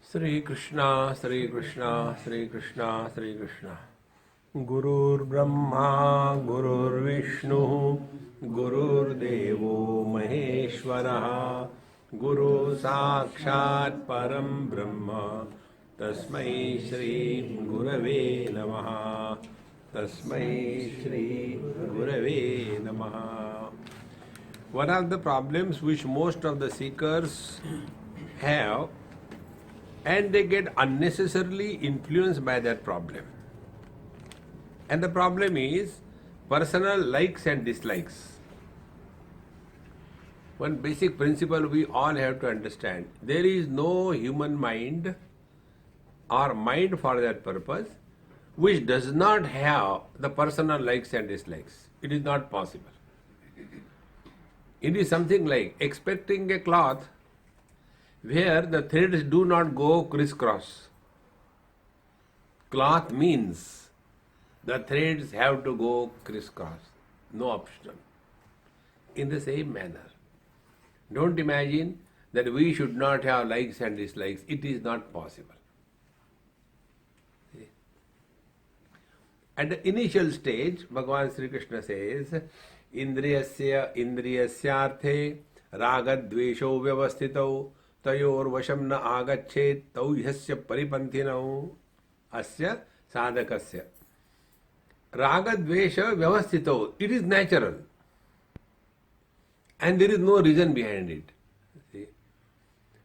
Sri Krishna, Sri Krishna, Sri Krishna, Sri Krishna. Gurur Brahma, Gurur Vishnu, Gurur Devo Maheshwaraha, Guru Sakshat Param Brahma, Tasmai Shri Gurave Namaha, Tasmai Shri Gurave Namaha. One of the problems which most of the seekers have, and they get unnecessarily influenced by that problem. And the problem is personal likes and dislikes. One basic principle we all have to understand: there is no human mind or mind for that purpose which does not have the personal likes and dislikes. It is not possible. It is something like expecting a cloth where the threads do not go crisscross. Cloth means the threads have to go crisscross, no option. In the same manner, don't imagine that we should not have likes and dislikes. It is not possible. At the initial stage, Bhagavan Sri Krishna says, Indriyasyarthe ragadvesho vyavastitau tayor vasham na agachet tau yasya paripanthinau asya sadhakasya. Ragadvesha vyavastitau. It is natural. And there is no reason behind it. See?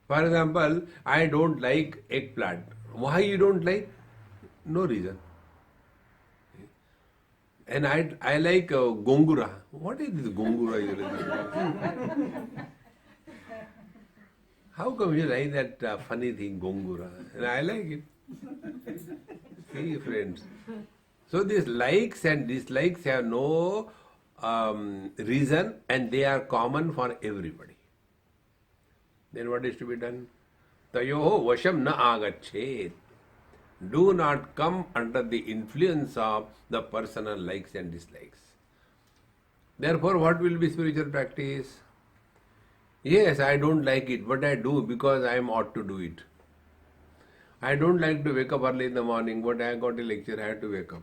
For example, I don't like eggplant. Why you don't like? No reason. And I like gongura. What is this gongura? How come you like that funny thing, gongura? And I like it. See, friends. So these likes and dislikes have no reason, and they are common for everybody. Then what is to be done? Tayoho vasham na agachet. Do not come under the influence of the personal likes and dislikes. Therefore, what will be spiritual practice? Yes, I don't like it, but I do because I am ought to do it. I don't like to wake up early in the morning, but I got a lecture, I have to wake up.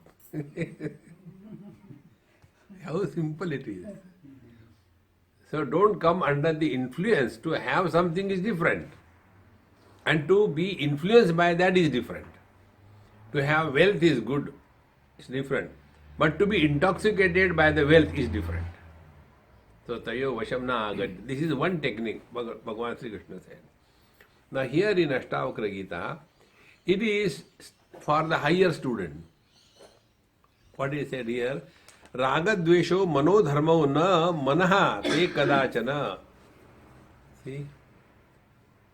How simple it is. So don't come under the influence. To have something is different, and to be influenced by that is different. To have wealth is good, it's different. But to be intoxicated by the wealth is different. So tayo vasham na agad. This is one technique Bhagavan Sri Krishna said. Now here in Ashtavakra Gita, it is for the higher student. What is said here? Ragadvesho manodharmau na manaha te kadachana. See?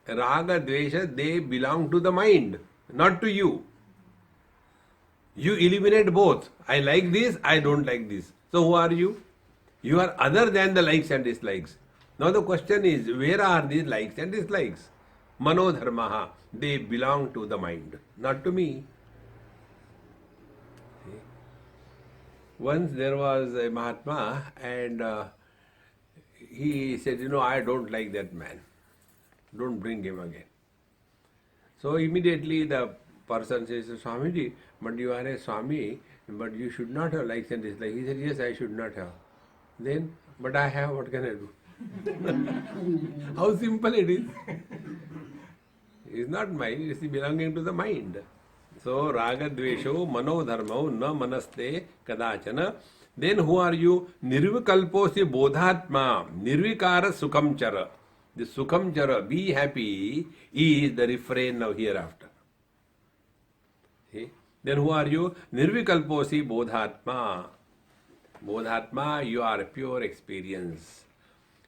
Ragadvesha, they belong to the mind, not to you. You eliminate both. I like this, I don't like this. So who are you? You are other than the likes and dislikes. Now the question is, where are these likes and dislikes? Manodharmaha, they belong to the mind, not to me. Once there was a Mahatma and he said, I don't like that man. Don't bring him again. So immediately the person says, Swamiji, but you are a Swami, but you should not have likes and dislikes. He said, yes, I should not have. Then, but I have, what can I do? How simple it is. It's not mine, it is belonging to the mind. So, raga dvesho manodharmau na manaste kadachana. Then who are you? Nirvikalposi bodhatma, nirvikara sukham chara. The sukham chara, be happy, is the refrain of hereafter. See? Then who are you? Nirvikalposi bodhatma. Bodhatma, you are pure experience.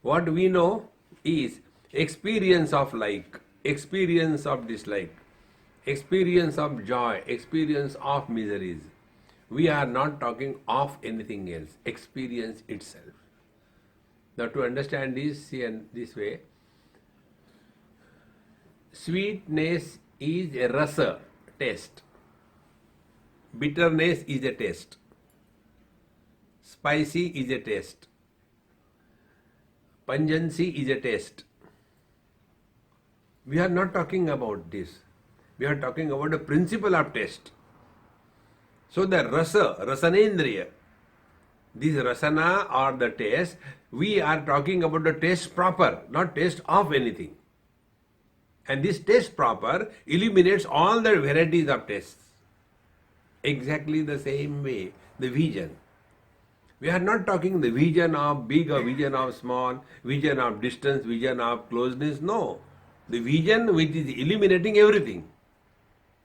What we know is experience of like, experience of dislike, experience of joy, experience of miseries. We are not talking of anything else, experience itself. Now to understand this, see this way, sweetness is a rasa, taste. Bitterness is a taste. Spicy is a taste. Pungency is a taste. We are not talking about this. We are talking about the principle of taste. So the rasanendriya, this rasana or the taste, we are talking about the taste proper, not taste of anything. And this taste proper eliminates all the varieties of tastes. Exactly the same way, the vision. We are not talking the vision of big or vision of small, vision of distance, vision of closeness. No. The vision which is eliminating everything.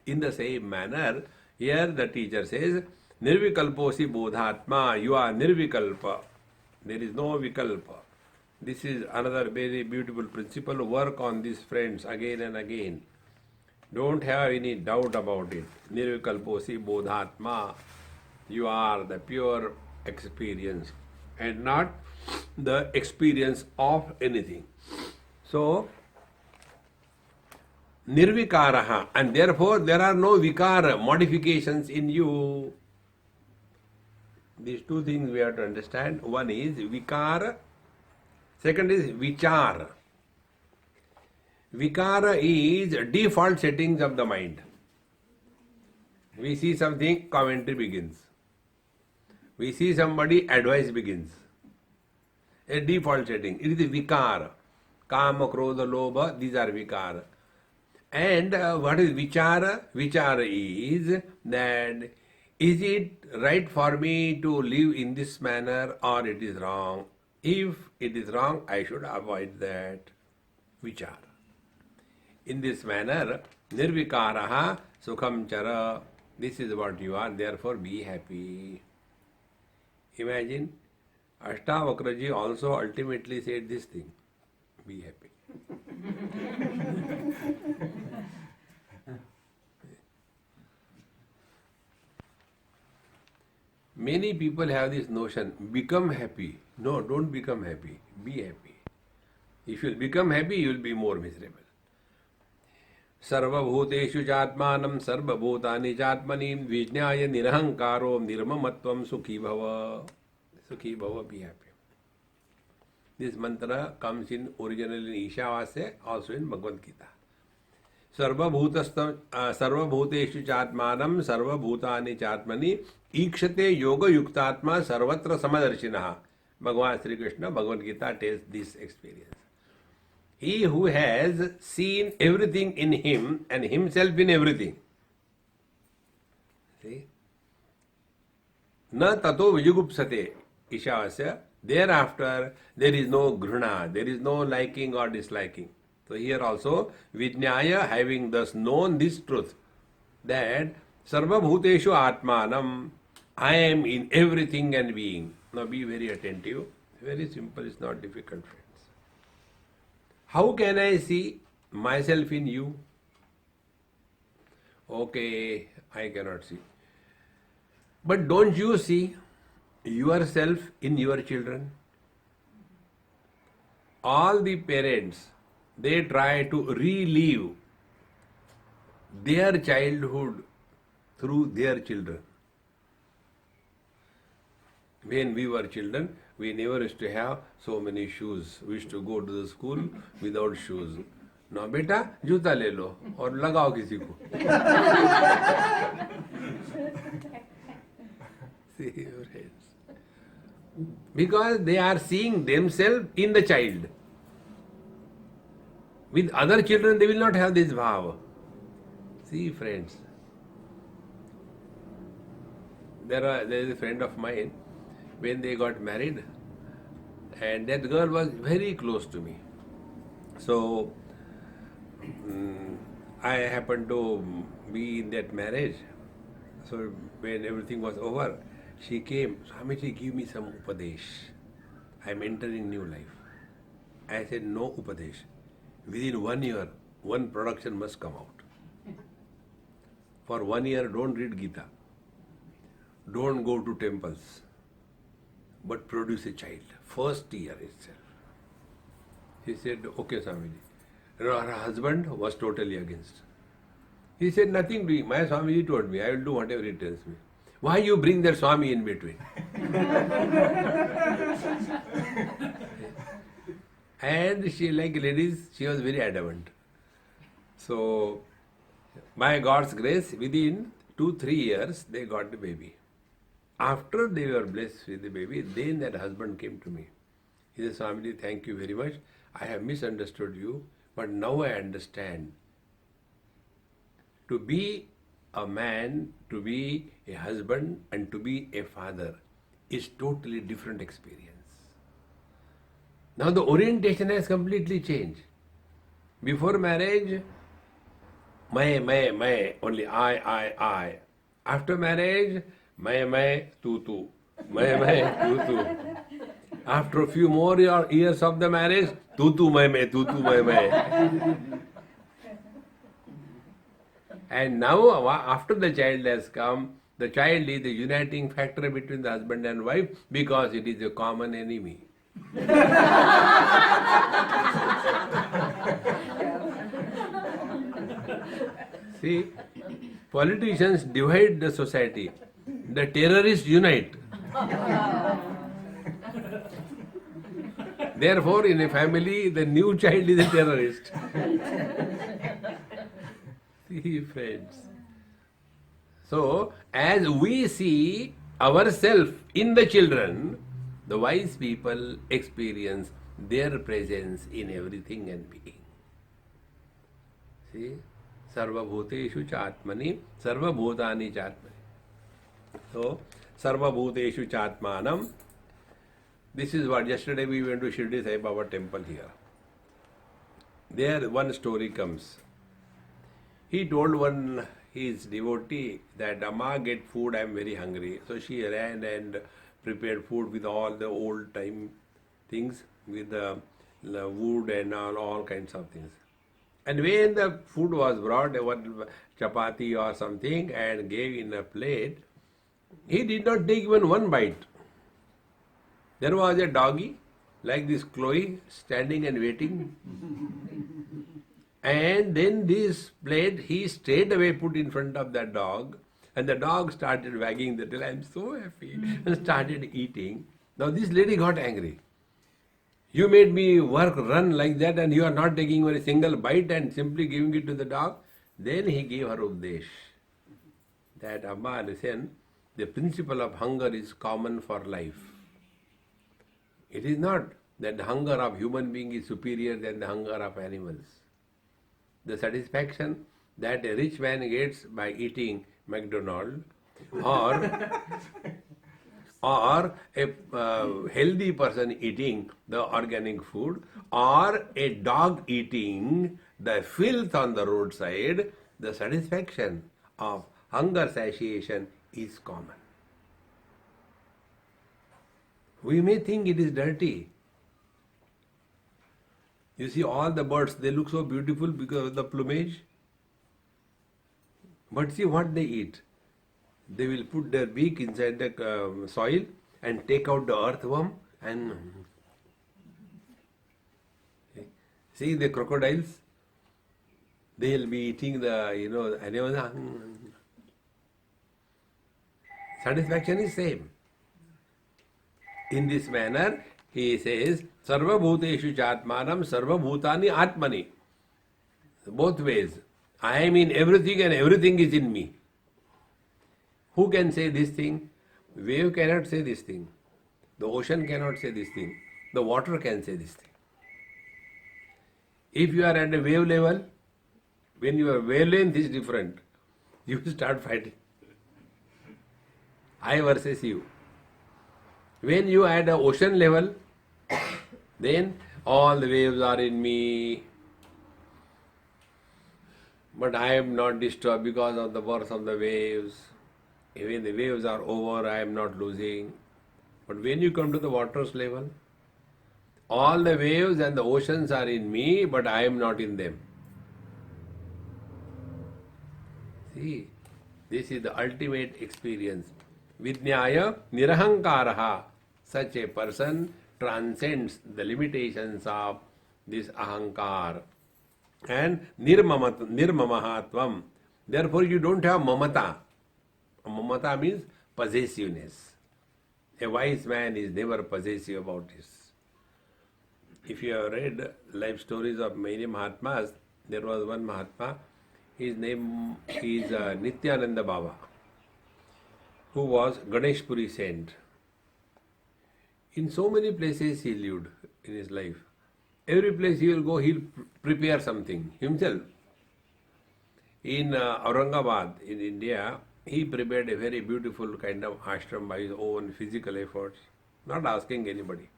In the same manner, here the teacher says, Nirvikalposi bodhatma, you are nirvikalpa. There is no vikalpa. This is another very beautiful principle. Work on this, friends, again and again. Don't have any doubt about it. Nirvikalposi bodhatma. You are the pure experience and not the experience of anything. So, nirvikaraha, and therefore there are no vikara, modifications in you. These two things we have to understand. One is vikara, second is vichara. Vikara is default settings of the mind. We see something, commentary begins. We see somebody, advice begins. A default setting. It is vikara. Kama, krodha, lobha, these are vikara. And what is vichara? Vichara is that is it right for me to live in this manner or it is wrong? If it is wrong, I should avoid that. Vichara. In this manner, nirvikaraha sukham chara. This is what you are, therefore be happy. Imagine, Ashtavakra ji also ultimately said this thing. Be happy. Many people have this notion, become happy. No, don't become happy. Be happy. If you become happy, you will be more miserable. Sarvabhuteshu jatmanam sarvabhutani jatmanim vijnaya nirahankaro nirmamatvam sukhi bhava. Sukhi bhava, be happy. This mantra comes in originally in Ishavasya, also in Bhagavad Gita. Sarvabhuteshu chatmanam sarvabhutani chatmani ikshate yoga yuktatma sarvatra samadarshinaha. Bhagavan Sri Krishna, Bhagavad Gita tells this experience. He who has seen everything in him and himself in everything. See? Na tato vijugupsate Ishavasya. Thereafter, there is no gruna, there is no liking or disliking. So here also, Vijnaya, having thus known this truth, that Sarva Bhuteshu Atmanam, I am in everything and being. Now be very attentive. Very simple, it's not difficult, friends. How can I see myself in you? Okay, I cannot see. But don't you see yourself in your children? All the parents, they try to relive their childhood through their children. When we were children, we never used to have so many shoes. We used to go to the school without shoes. Now, beta, जूता ले लो और लगाओ किसी को. See your hands. Because they are seeing themselves in the child. With other children, they will not have this bhava. See, friends. There is a friend of mine. When they got married, and that girl was very close to me. So, I happened to be in that marriage. So, when everything was over, she came, Swamiji, give me some upadesh. I am entering new life. I said, no upadesh. Within 1 year, one production must come out. For 1 year, don't read Gita. Don't go to temples. But produce a child. First year itself. He said, okay, Swamiji. Her husband was totally against. He said, nothing doing. My Swami told me, I will do whatever he tells me. Why you bring that Swami in between? And she, like ladies, she was very adamant. So, by God's grace, within 2-3 years, they got the baby. After they were blessed with the baby, then that husband came to me. He said, Swamiji, thank you very much. I have misunderstood you, but now I understand. To be a man, to be a husband, and to be a father is totally different experience. Now the orientation has completely changed. Before marriage, my, only I. After marriage, my, tu. My, tu. After a few more years of the marriage, tu, my, my. And now, after the child has come, the child is the uniting factor between the husband and wife because it is a common enemy. See, politicians divide the society. The terrorists unite. Therefore, in a family, the new child is a terrorist. See, friends. So, as we see ourselves in the children, the wise people experience their presence in everything and being. See? Sarva bhuteshu chatmani, sarva bhutani chatmani. So, sarva bhuteshu chatmanam. This is what yesterday we went to Shirdi Sai Baba temple here. There one story comes. He told one his devotee that Amma, get food, I am very hungry. So she ran and prepared food with all the old time things, with the wood and all kinds of things. And when the food was brought, one chapati or something, and gave in a plate, he did not take even one bite. There was a doggy, like this Chloe, standing and waiting. And then this plate he straight away put in front of that dog, and the dog started wagging the tail. I am so happy, and started eating. Now this lady got angry. You made me run like that, and you are not taking a single bite and simply giving it to the dog. Then he gave her Upadesh that, Amma, listen, the principle of hunger is common for life. It is not that the hunger of human being is superior than the hunger of animals. The satisfaction that a rich man gets by eating McDonald's or a healthy person eating the organic food, or a dog eating the filth on the roadside, the satisfaction of hunger satiation is common. We may think it is dirty. You see all the birds, they look so beautiful because of the plumage. But see what they eat. They will put their beak inside the soil and take out the earthworm and see the crocodiles. They will be eating the animals. Satisfaction is same. In this manner, he says, Sarva bhuteshu chatmanam, sarva bhutani atmani. Both ways. I am in everything and everything is in me. Who can say this thing? Wave cannot say this thing. The ocean cannot say this thing. The water can say this thing. If you are at a wave level, when your wavelength is different, you start fighting. I versus you. When you are at the ocean level, then all the waves are in me. But I am not disturbed because of the birth of the waves. When the waves are over, I am not losing. But when you come to the water's level, all the waves and the oceans are in me, but I am not in them. See, this is the ultimate experience. Vidnyaya nirahankaraha. Such a person transcends the limitations of this ahankar. And nirmamahatvam. Therefore, you don't have mamata. Mamata means possessiveness. A wise man is never possessive about this. If you have read life stories of many Mahatmas, there was one Mahatma, his name is Nityananda Baba, who was Ganesh Puri saint. In so many places he lived in his life. Every place he will go, he will prepare something himself. In Aurangabad, in India, he prepared a very beautiful kind of ashram by his own physical efforts, not asking anybody.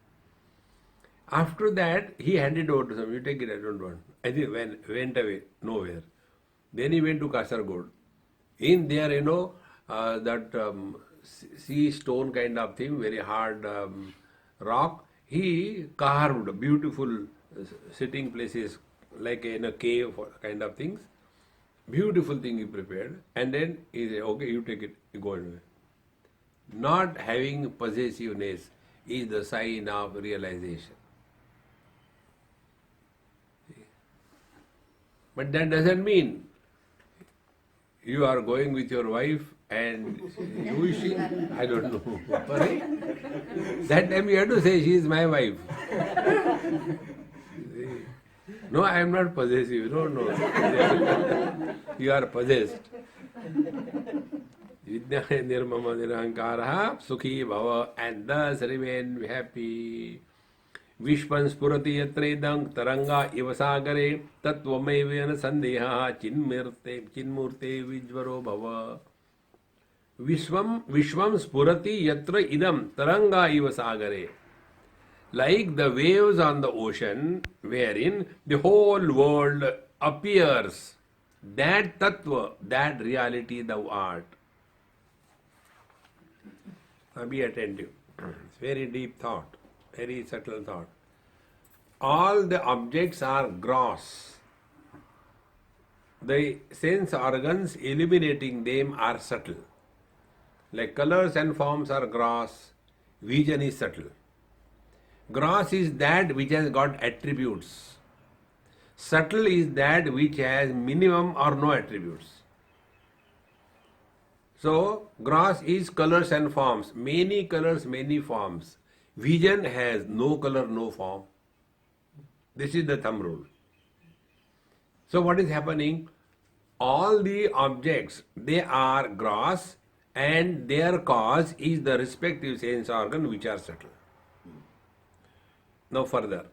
After that, he handed over to some, you take it, I don't want. I think went away, nowhere. Then he went to Kasargod. In there, that sea stone kind of thing, very hard rock, he carved beautiful sitting places like in a cave kind of things. Beautiful thing he prepared, and then he said, okay, you take it, you go away. Not having possessiveness is the sign of realization. But that doesn't mean you are going with your wife and wishing, I don't know. That time you have to say, she is my wife. No, I am not possessive. No. You are possessed. Vidya nirmama nirankara sukhi bhava, and thus remain happy. Vishpan spurati yatredang taranga ivasagare tattvamevena sandeha chinmurte vijvaro bhava. Vishvam spurati yatra idam taranga ivasagare. Like the waves on the ocean, wherein the whole world appears, that tattva, that reality thou art. Now be attentive. It's very deep thought, very subtle thought. All the objects are gross. The sense organs illuminating them are subtle. Like colors and forms are gross, vision is subtle. Gross is that which has got attributes. Subtle is that which has minimum or no attributes. So, gross is colors and forms. Many colors, many forms. Vision has no color, no form. This is the thumb rule. So, what is happening? All the objects, they are gross, and their cause is the respective sense organ which are subtle. Now further,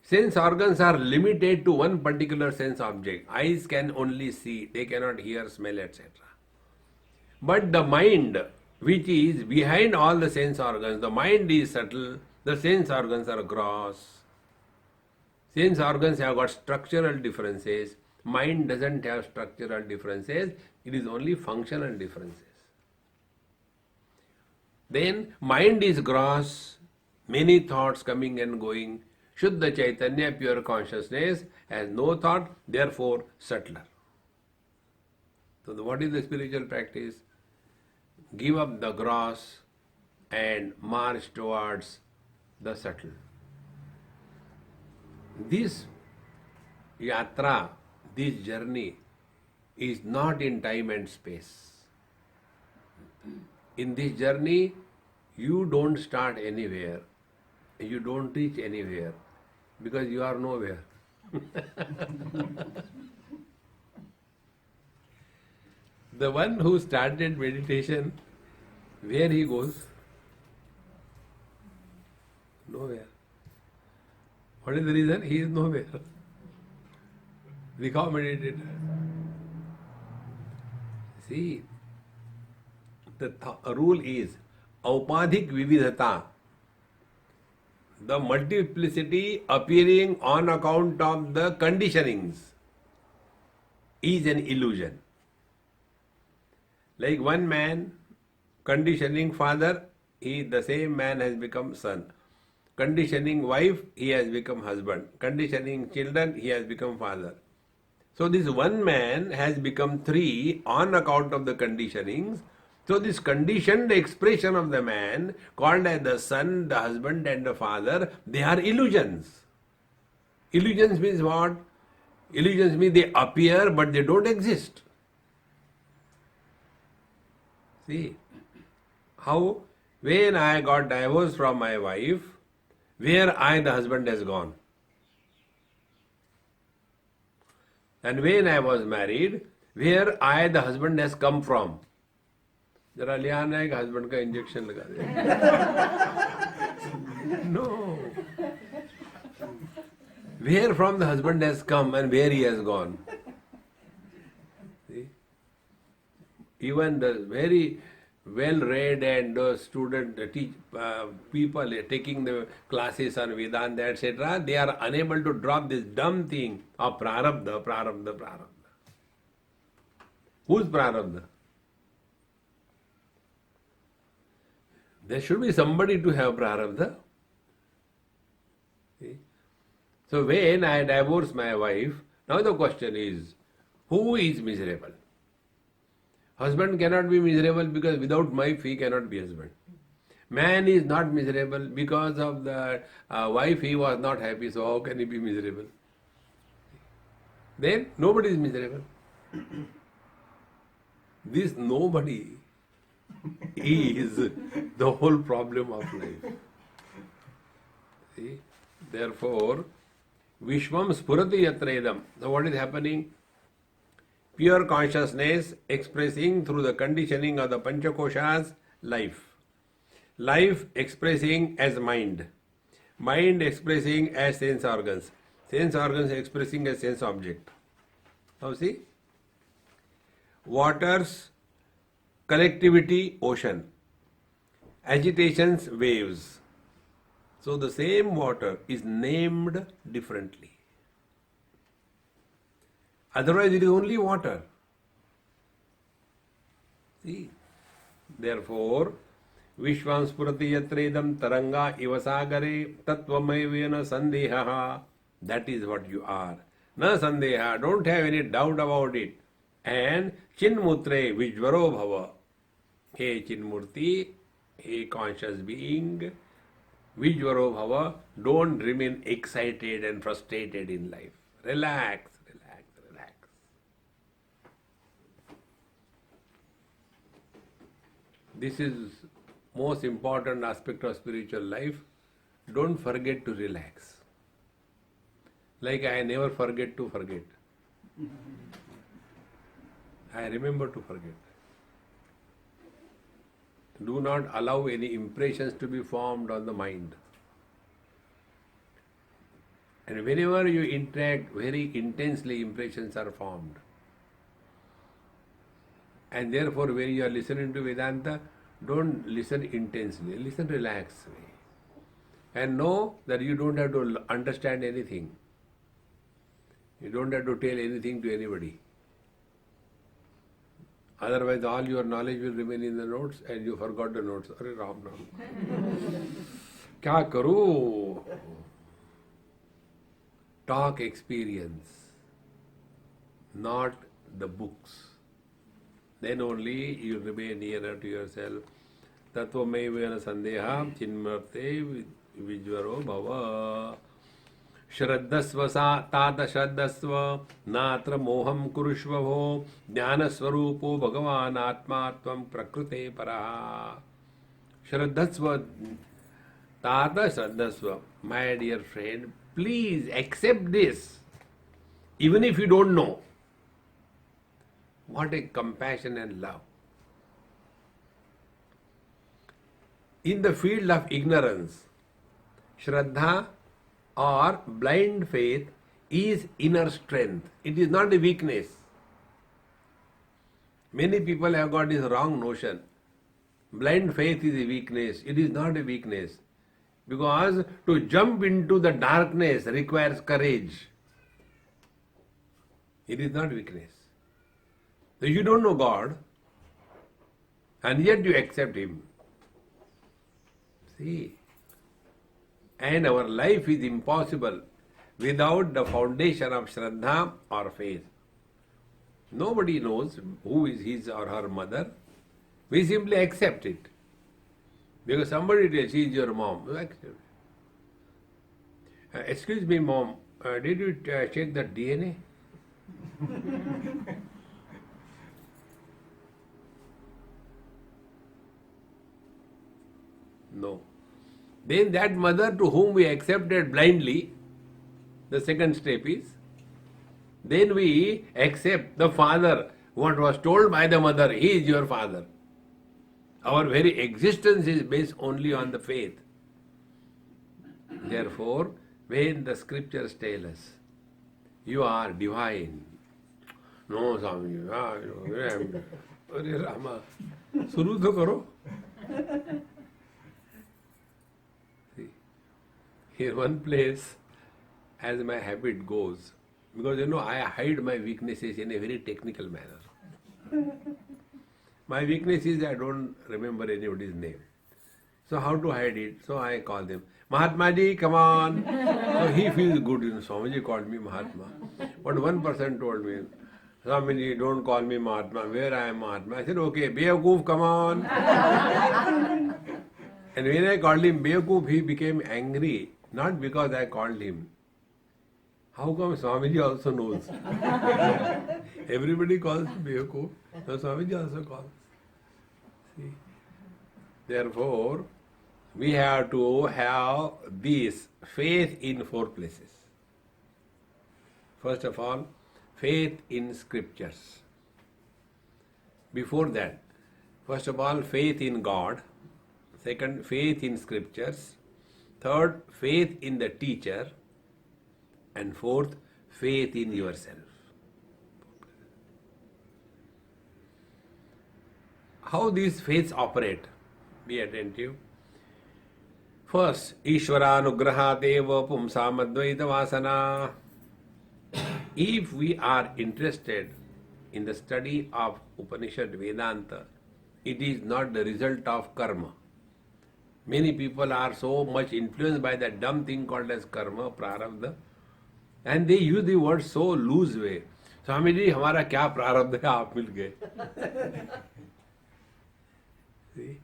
sense organs are limited to one particular sense object. Eyes can only see, they cannot hear, smell, etc. But the mind, which is behind all the sense organs, the mind is subtle, the sense organs are gross. Sense organs have got structural differences, mind doesn't have structural differences, it is only functional differences. Then mind is gross, many thoughts coming and going. Shuddha Chaitanya, pure consciousness, has no thought, therefore subtler. So what is the spiritual practice? Give up the gross and march towards the subtle. This yatra, this journey is not in time and space. In this journey, you don't start anywhere. You don't reach anywhere because you are nowhere. The one who started meditation, where he goes? Nowhere. What is the reason? He is nowhere. Become meditator. See, the rule is aupadhik vividhata. The multiplicity appearing on account of the conditionings is an illusion. Like one man conditioning father, the same man has become son. Conditioning wife, he has become husband. Conditioning children, he has become father. So this one man has become three on account of the conditionings. So this conditioned expression of the man, called as the son, the husband and the father, they are illusions. Illusions means what? Illusions mean they appear but they don't exist. See, how when I got divorced from my wife, where I, the husband, has gone. And when I was married, where I, the husband, has come from. जरा ले आना है कि husband का injection लगा दे. No. Where from the husband has come and where he has gone. See? Even the very well-read and student people taking the classes on Vedanta, etc., they are unable to drop this dumb thing of prarabdha, prarabdha, prarabdha. Who's prarabdha? There should be somebody to have prarabdha. See? So when I divorced my wife, now the question is, who is miserable? Husband cannot be miserable because without wife he cannot be husband. Man is not miserable because of the wife he was not happy, so how can he be miserable? Then nobody is miserable. This nobody is the whole problem of life. See? Therefore, Vishwam Spurati Yatredam. So what is happening? Pure consciousness expressing through the conditioning of the Panchakoshas life. Life expressing as mind. Mind expressing as sense organs. Sense organs expressing as sense object. Now see? Waters, collectivity, ocean. Agitations, waves. So the same water is named differently. Otherwise it is only water. See? Therefore, Vishwam Spurati Yatredam Taranga Ivasagare Tattvamaivena Sandehaha. That is what you are. Na Sandeha. Don't have any doubt about it. And Chinmutre Vijvaro Bhava. Hey Chinmurti, hey conscious being, Vijvaro Bhava, don't remain excited and frustrated in life. Relax. This is most important aspect of spiritual life. Don't forget to relax. Like I never forget to forget. I remember to forget. Do not allow any impressions to be formed on the mind. And whenever you interact, very intensely impressions are formed. And therefore, when you are listening to Vedanta, don't listen intensely, listen relaxedly. And know that you don't have to understand anything. You don't have to tell anything to anybody. Otherwise, all your knowledge will remain in the notes and you forgot the notes. Arey Ram Ram. Kya karu? Talk experience, not the books. Then only you remain nearer to yourself. Tattvamaivena Sandeha Chinmarte Vijvaro Bhava. Shraddhasva Tata Shraddhasva Natra Moham Kurushva Bho Jnana Swarupo Bhagavan Atma Tvam Prakrute Paraha. Shraddhasva Tata Shraddhasva. My dear friend, please accept this. Even if you don't know. What a compassion and love. In the field of ignorance, Shraddha or blind faith is inner strength. It is not a weakness. Many people have got this wrong notion. Blind faith is a weakness. It is not a weakness. Because to jump into the darkness requires courage. It is not weakness. So you don't know God, and yet you accept Him. See? And our life is impossible without the foundation of Shraddha or faith. Nobody knows who is his or her mother. We simply accept it. Because somebody tells, she is your mom. You accept it. Excuse me, mom, did you check the DNA? No. Then that mother to whom we accepted blindly, the second step is, then we accept the father, what was told by the mother, he is your father. Our very existence is based only on the faith. Therefore, when the scriptures tell us, you are divine. No, Swami, Hare Rama, Suru to karo. See, here one place, as my habit goes, because I hide my weaknesses in a very technical manner. My weakness is I don't remember anybody's name. So how to hide it? So I call them, Mahatma ji, come on. So he feels good. Swamiji called me Mahatma. But one person told me, Swamiji, don't call me Mahatma. Where I am Mahatma? I said, okay, Beakoof, come on. And when I called him Beakoof, he became angry. Not because I called him. How come Swamiji also knows? Everybody calls Beakoof. So Swamiji also calls. See? Therefore, we have to have this faith in four places. First of all, faith in scriptures. Before that, first of all, faith in God. Second, faith in scriptures. Third, faith in the teacher. And fourth, faith in yourself. How these faiths operate? Be attentive. First, Ishvaranugrahat eva pumsam advaita vasana. If we are interested in the study of Upanishad Vedanta, it is not the result of karma. Many people are so much influenced by that dumb thing called as karma, prarabdha, and they use the word so loose way. Swamiji, hamara kya prarabdha hai, aap mil gaye. See?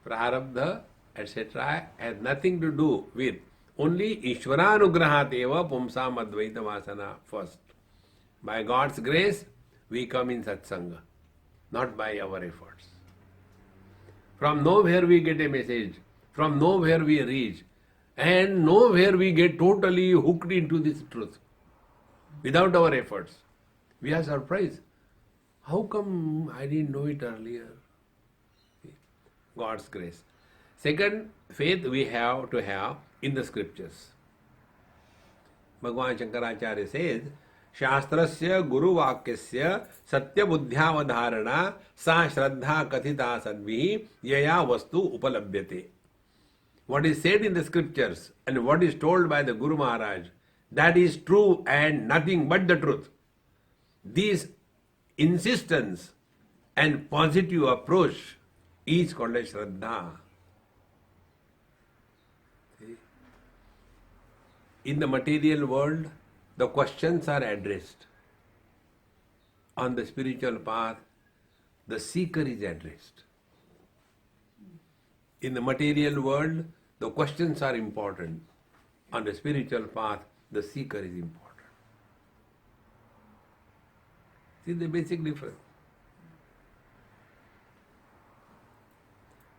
Prarabdha, etc. has nothing to do with only Ishvaranugrahat eva pumsam advaita vasana first. By God's grace, we come in satsanga, not by our efforts. From nowhere we get a message, from nowhere we reach, and nowhere we get totally hooked into this truth without our efforts. We are surprised. How come I didn't know it earlier? God's grace. Second, faith we have to have in the scriptures. Bhagavan Shankaracharya says, Shastrasya Guru Vakyasya Satya Buddhyavadharana Sa Shraddha Kathita Sadvihi Yaya Vastu Upalabhyate. What is said in the scriptures and what is told by the Guru Maharaj, that is true and nothing but the truth. This insistence and positive approach is called as Shraddha. In the material world, the questions are addressed. On the spiritual path, the seeker is addressed. In the material world, the questions are important. On the spiritual path, the seeker is important. See the basic difference.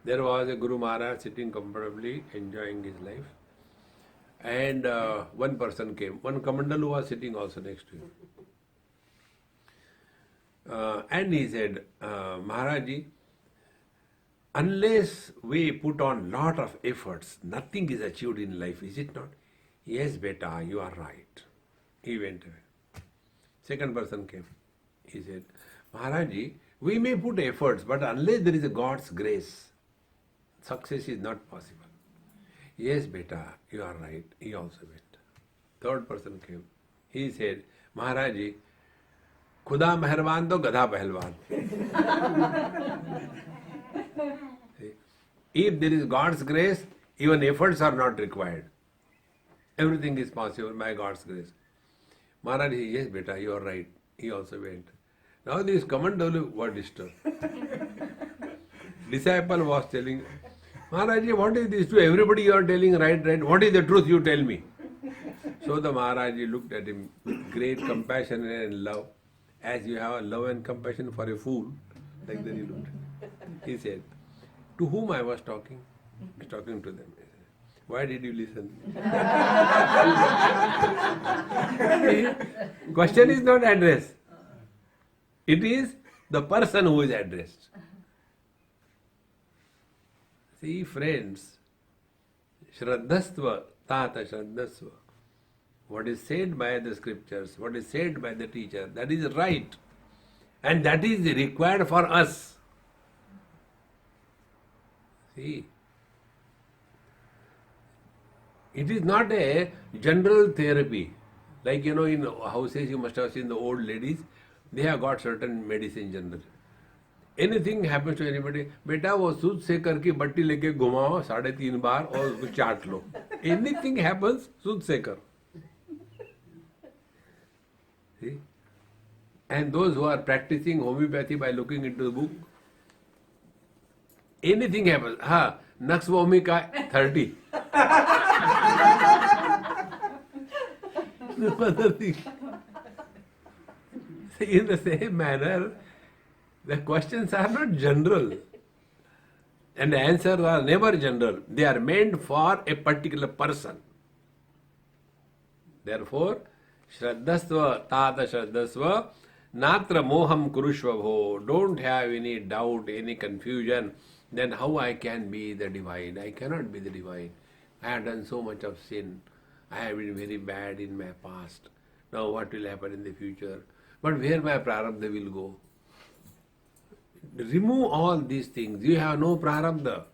There was a Guru Maharaj sitting comfortably, enjoying his life. And one person came, one Kamandal who was sitting also next to him. And he said, Maharaji, unless we put on lot of efforts, nothing is achieved in life, is it not? Yes, beta, you are right. He went away. Second person came. He said, Maharaji, we may put efforts, but unless there is a God's grace, success is not possible. Yes, beta, you are right. He also went. Third person came. He said, Maharaji, Khuda meherban to gadha pahalwan. If there is God's grace, even efforts are not required. Everything is possible by God's grace. Maharaj, yes, beta, you are right. He also went. Now this Kamandalu were disturbed. Disciple was telling, Maharaj, what is this to everybody you are telling right? What is the truth you tell me? So the Maharaj looked at him with great compassion and love. As you have love and compassion for a fool, like that he looked. He said, to whom I was talking? He's talking to them. Why did you listen? Question is not addressed. It is the person who is addressed. See, friends, Shraddhasva, Tata Shraddhasva. What is said by the scriptures, what is said by the teacher, that is right. And that is required for us. See, it is not a general therapy. Like, in houses you must have seen the old ladies, they have got certain medicine general. Anything happens to anybody, बेटा वो सूद से करके बट्टी लेके घुमाओ 3.5 बार और उसको चाट लो. Anything happens, सूद से कर. See? And those who are practicing homeopathy by looking into the book, anything happens. हाँ, नक्स वोमी का 30. No other thing. See, in the same manner, the questions are not general. And the answers are never general. They are meant for a particular person. Therefore, Shraddhasva, Tata Shraddhasva, Natra Moham Kurushva Bho. Don't have any doubt, any confusion. Then how I can be the divine? I cannot be the divine. I have done so much of sin. I have been very bad in my past. Now what will happen in the future? But where my prarabdha will go? Remove all these things. You have no prarabdha.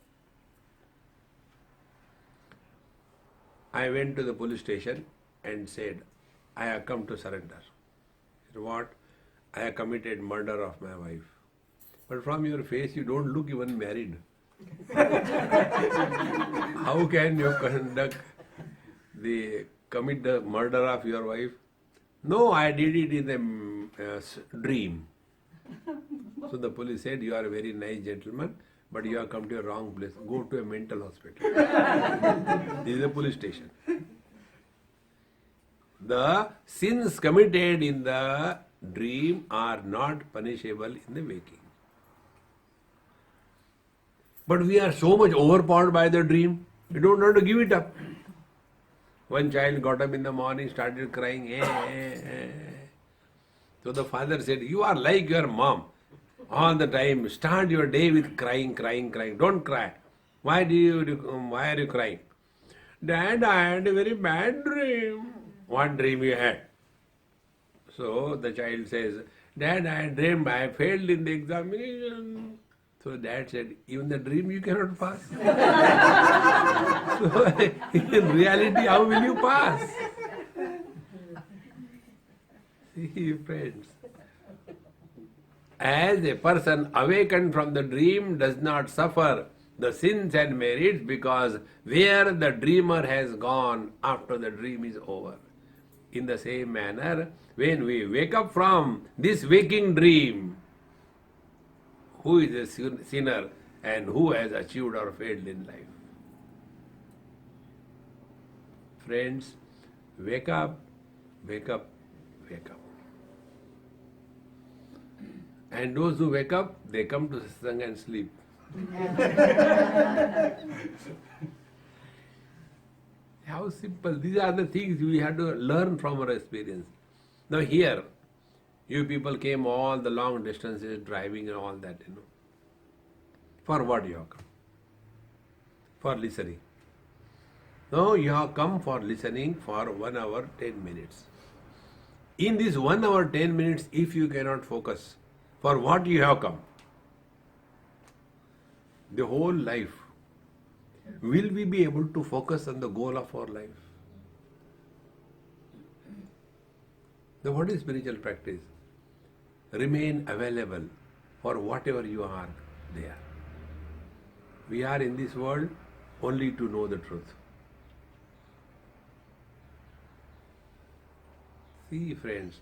I went to the police station and said, I have come to surrender. He said, what? I have committed murder of my wife. But from your face you don't look even married. How can you commit the murder of your wife? No, I did it in a dream. So the police said, you are a very nice gentleman, but you have come to a wrong place. Go to a mental hospital. This is a police station. The sins committed in the dream are not punishable in the waking. But we are so much overpowered by the dream, we don't want to give it up. One child got up in the morning, started crying. So the father said, you are like your mom. All the time, start your day with crying. Don't cry. Why are you crying? Dad, I had a very bad dream. What dream you had? So the child says, Dad, I dreamed I failed in the examination. So dad said, even the dream you cannot pass. So in reality, how will you pass? See, friends. As a person awakened from the dream does not suffer the sins and merits, because where the dreamer has gone after the dream is over. In the same manner, when we wake up from this waking dream, who is a sinner and who has achieved or failed in life? Friends, wake up, wake up, wake up. And those who wake up, they come to satsang and sleep. How simple. These are the things we have to learn from our experience. Now here, you people came all the long distances driving and all that, For what you have come? For listening. No, you have come for listening for 1 hour, 10 minutes. In this 1 hour, 10 minutes, if you cannot focus, for what you have come? The whole life. Will we be able to focus on the goal of our life? Now what is spiritual practice? Remain available for whatever you are there. We are in this world only to know the truth. See, friends,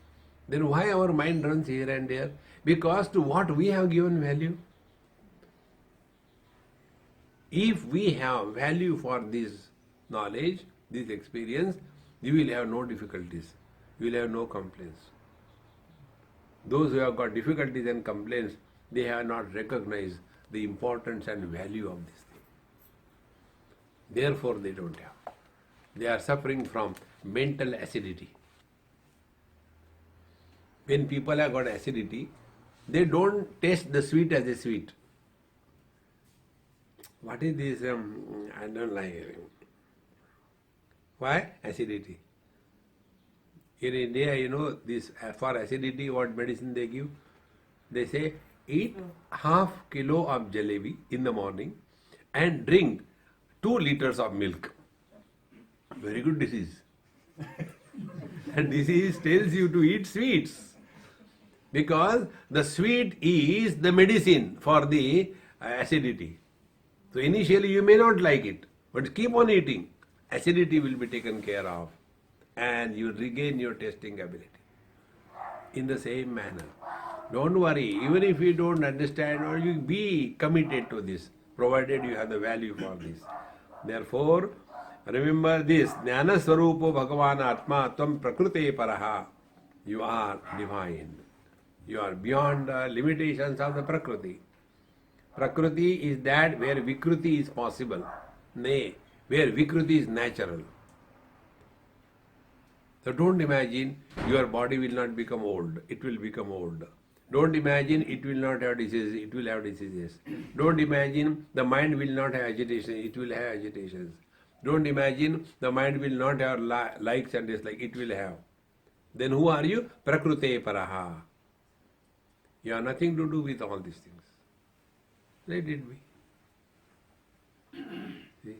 then why our mind runs here and there? Because to what we have given value. If we have value for this knowledge, this experience, you will have no difficulties. You will have no complaints. Those who have got difficulties and complaints, they have not recognized the importance and value of this thing. Therefore they don't have. They are suffering from mental acidity. When people have got acidity, they don't taste the sweet as a sweet. What is this? I don't like it. Why? Acidity. In India, this for acidity, what medicine they give? They say, eat half kilo of jalebi in the morning and drink 2 liters of milk. Very good disease. And disease tells you to eat sweets. Because the sweet is the medicine for the acidity. So initially you may not like it, but keep on eating. Acidity will be taken care of and you regain your tasting ability. In the same manner, don't worry, even if you don't understand, or you be committed to this, provided you have the value for this. Therefore, remember this, Jnana Swarupo Bhagavan Atma Tvam Prakrute Paraha. You are divine. You are beyond the limitations of the Prakriti. Prakriti is that where Vikruti is possible. Nay, where Vikruti is natural. So don't imagine your body will not become old. It will become old. Don't imagine it will not have diseases. It will have diseases. Don't imagine the mind will not have agitation. It will have agitations. Don't imagine the mind will not have likes and dislikes. It will have. Then who are you? Prakrute Paraha. You have nothing to do with all these things. Let it be. See?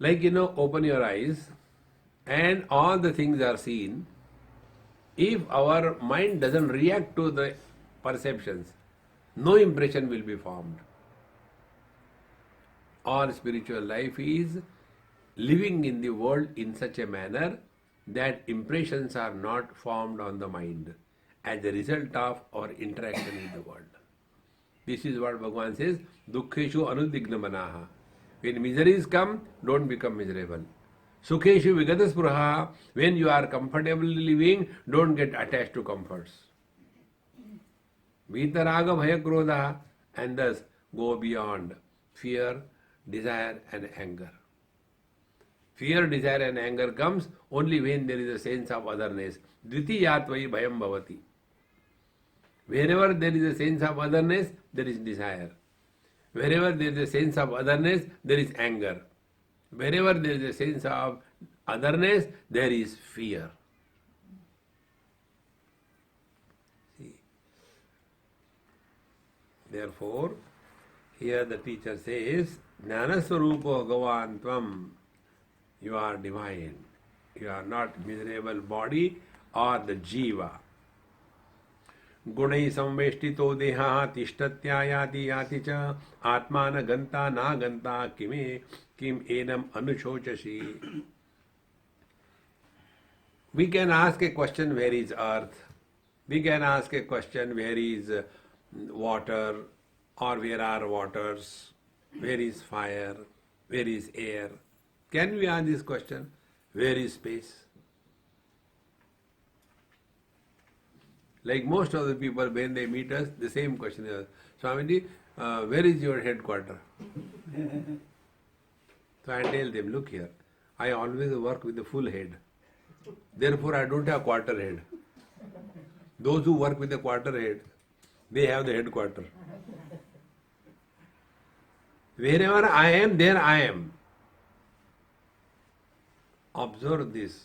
Like, open your eyes and all the things are seen. If our mind doesn't react to the perceptions, no impression will be formed. Our spiritual life is living in the world in such a manner that impressions are not formed on the mind as a result of our interaction in the world. This is what Bhagavan says, Dukkheshu anudigna manaha. When miseries come, don't become miserable. Sukheshu vigata spruha. When you are comfortably living, don't get attached to comforts. Vitaraga bhaya krodha. And thus go beyond fear, desire and anger. Fear, desire and anger comes only when there is a sense of otherness. Dvitiyatvai bhayam bhavati. Wherever there is a sense of otherness, there is desire. Wherever there is a sense of otherness, there is anger. Wherever there is a sense of otherness, there is fear. See. Therefore, here the teacher says, Jnana Swarupo Bhagavan Tvam. You are divine. You are not miserable body or the jiva. Gunai samveshtito deha tishtatyayati yati cha atmana ganta na ganta kim enam anushocasi. We can ask a question, where is earth? We can ask a question, where is water, or where are waters? Where is fire? Where is air? Can we ask this question? Where is space? Like most of the people, when they meet us, the same question is, Swamiji, where is your headquarter? So I tell them, look here, I always work with the full head. Therefore, I don't have quarter head. Those who work with the quarter head, they have the headquarter. Wherever I am, there I am. Observe this.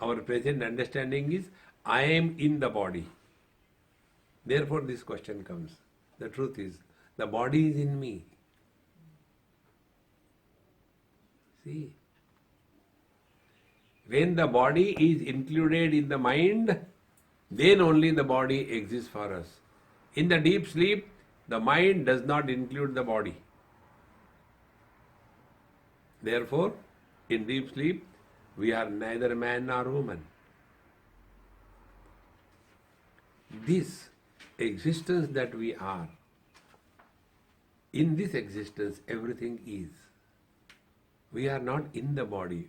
Our present understanding is, I am in the body. Therefore this question comes. The truth is, the body is in me. See? When the body is included in the mind, then only the body exists for us. In the deep sleep, the mind does not include the body. Therefore, in deep sleep, we are neither man nor woman. This existence that we are, in this existence everything is. We are not in the body.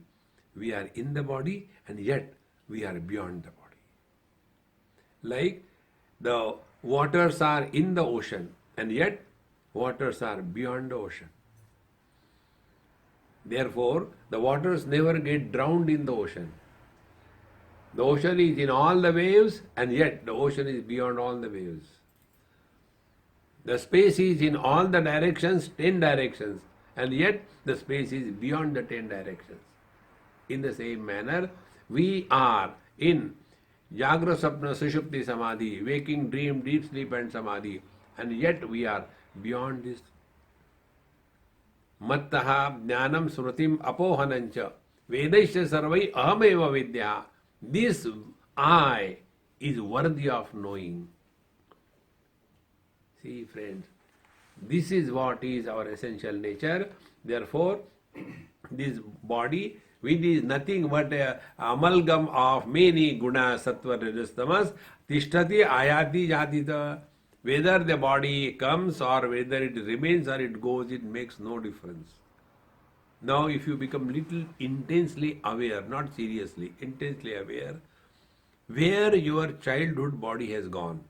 We are in the body and yet we are beyond the body. Like the waters are in the ocean and yet waters are beyond the ocean. Therefore, the waters never get drowned in the ocean. The ocean is in all the waves, and yet the ocean is beyond all the waves. The space is in all the directions, 10 directions, and yet the space is beyond the 10 directions. In the same manner, we are in Jagra, Sapna, Sushupti, Samadhi, waking, dream, deep sleep and Samadhi, and yet we are beyond this. Mattaha jnanam srutim apohanancha vedaisya sarvai ahameva vidya. This I is worthy of knowing. See, friends, this is what is our essential nature. Therefore, this body, which is nothing but an amalgam of many gunas, sattva, rajas, tamas, tishtati ayati jatita. Whether the body comes or whether it remains or it goes, it makes no difference. Now, if you become little intensely aware, not seriously, intensely aware, where your childhood body has gone,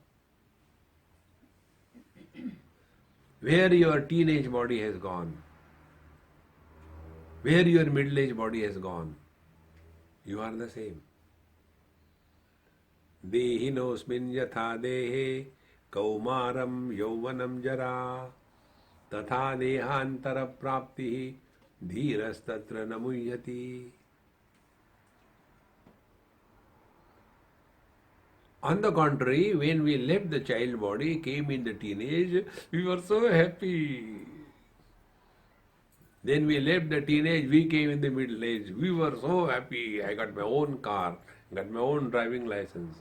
where your teenage body has gone, where your middle-aged body has gone, you are the same. Dehinosmin yatha dehe kaumaram yauvanam jara tatha dehantara prapti dhirastatra namuyati. On the contrary, when we left the child body, came in the teenage, we were so happy. Then we left the teenage, we came in the middle age. We were so happy. I got my own car, got my own driving license.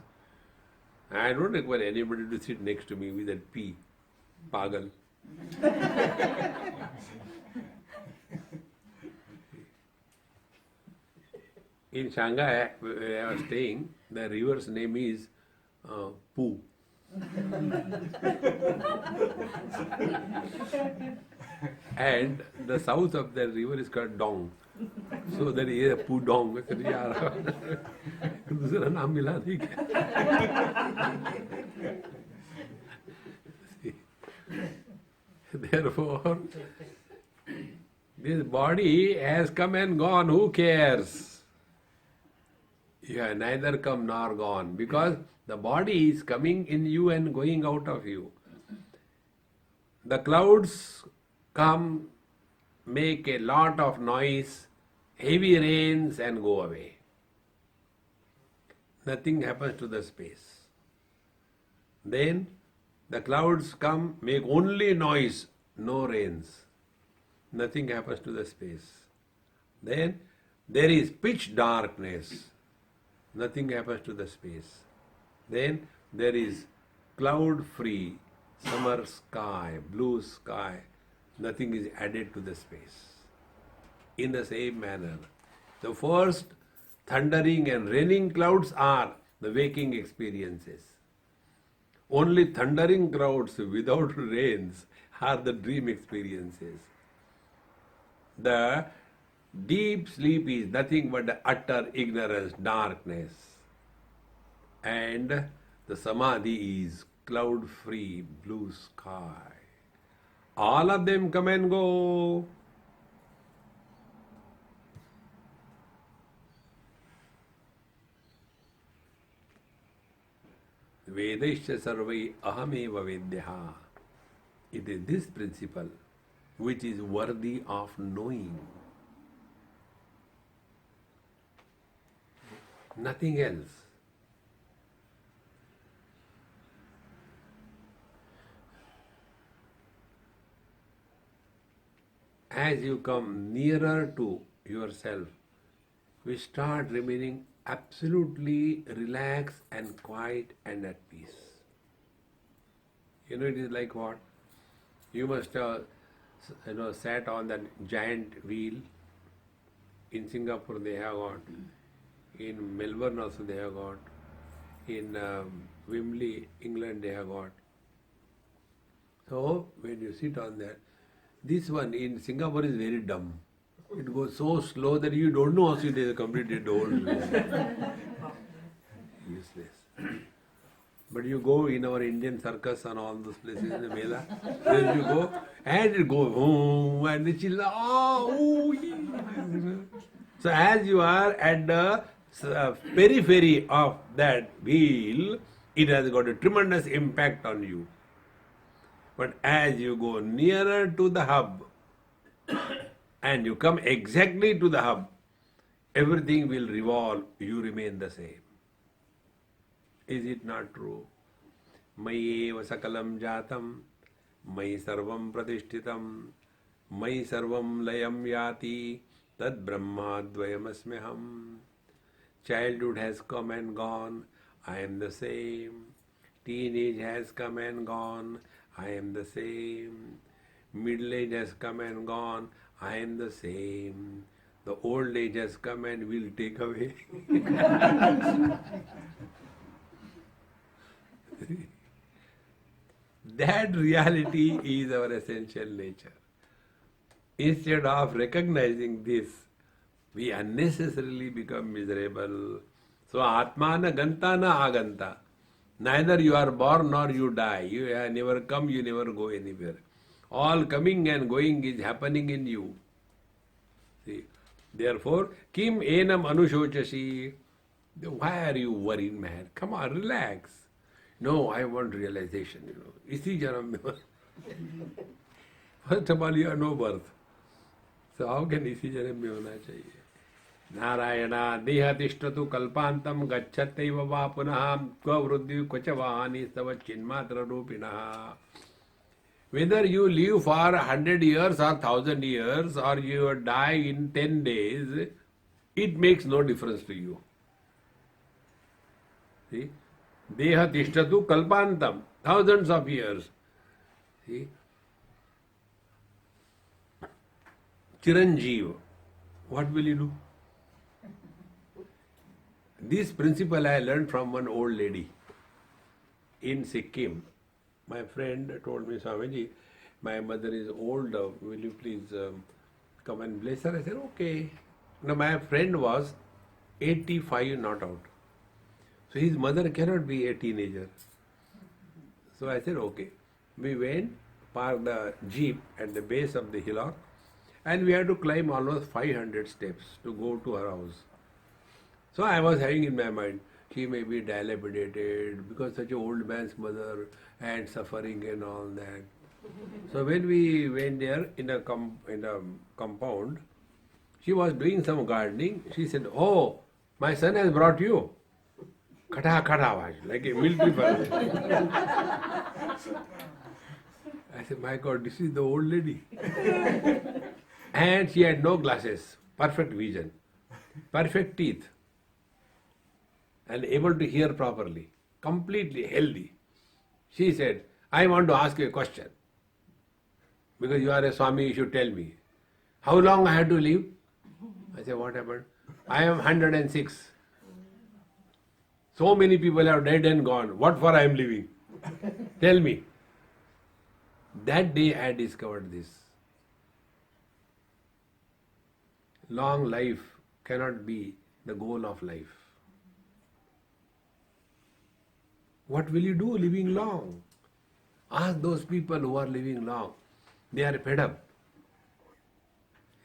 I don't require anybody to sit next to me with that P. Pagal. In Shanghai, where I was staying, the river's name is Poo. And the south of the river is called Dong. So that is a Poo Dong. I said, yaar, दूसरा नाम मिला दी क्या? Therefore, this body has come and gone. Who cares? You have neither come nor gone, because the body is coming in you and going out of you. The clouds come, make a lot of noise, heavy rains and go away. Nothing happens to the space. Then the clouds come, make only noise, no rains. Nothing happens to the space. Then there is pitch darkness. Nothing happens to the space. Then there is cloud-free summer sky, blue sky. Nothing is added to the space. In the same manner, the first thundering and raining clouds are the waking experiences. Only thundering clouds without rains are the dream experiences. The deep sleep is nothing but the utter ignorance, darkness. And the samadhi is cloud-free, blue sky. All of them come and go. Vedaisya sarvai ahameva vidyaha. It is this principle which is worthy of knowing. Nothing else. As you come nearer to yourself, we start remaining absolutely relaxed and quiet and at peace. You know, it is like what? You must have sat on that giant wheel. In Singapore they have got, in Melbourne also they have got, in Wembley, England they have got. So when you sit on that, this one in Singapore is very dumb. It goes so slow that you don't know how it is completed the whole. Useless. But you go in our Indian circus and all those places, the Mela, then you go and it goes, oh, and the children, oh, so as you are at the periphery of that wheel, it has got a tremendous impact on you. But as you go nearer to the hub and you come exactly to the hub, everything will revolve, you remain the same. Is it not true? Mayi eva sakalam jatam, mayi sarvam pratishtitam, mayi sarvam layam yati, tad brahma dvayam asmiham. Childhood has come and gone, I am the same. Teenage has come and gone, I am the same. Middle age has come and gone, I am the same. The old age has come and will take away. That reality is our essential nature. Instead of recognizing this, we unnecessarily become miserable. So, Atma na ganta na aganta. Neither you are born nor you die. You never come, you never go anywhere. All coming and going is happening in you. See? Therefore, kim enam anushochasi. Why are you worried, man? Come on, relax. No, I want realization, Isi janam mein. First of all, you have no birth. So how can isi janam mein hona chahiye? Narayana deha tishtatu kalpantam gacchattaiva va punaha kva vruddhi kvacha vahani stava chinmatra rupinaha. Whether you live for 100 years or 1000 years or you die in 10 days, it makes no difference to you. See? Deha tishtatu kalpantam, thousands of years. See? Chiranjeev, what will you do? This principle I learned from one old lady in Sikkim. My friend told me, Swamiji, my mother is old, will you please come and bless her? I said, okay. Now my friend was 85 not out. So his mother cannot be a teenager. So I said, okay. We went, parked the jeep at the base of the hillock, and we had to climb almost 500 steps to go to her house. So I was having in my mind, she may be dilapidated because such an old man's mother and suffering and all that. So when we went there in a compound, she was doing some gardening. She said, oh, my son has brought you. Khata khata, like a military person. I said, my God, this is the old lady. And she had no glasses, perfect vision, perfect teeth, and able to hear properly, completely healthy. She said, I want to ask you a question. Because you are a Swami, you should tell me. How long I have to live? I said, what happened? I am 106. So many people are dead and gone. What for I am living? Tell me. That day I discovered this. Long life cannot be the goal of life. What will you do living long? Ask those people who are living long. They are fed up.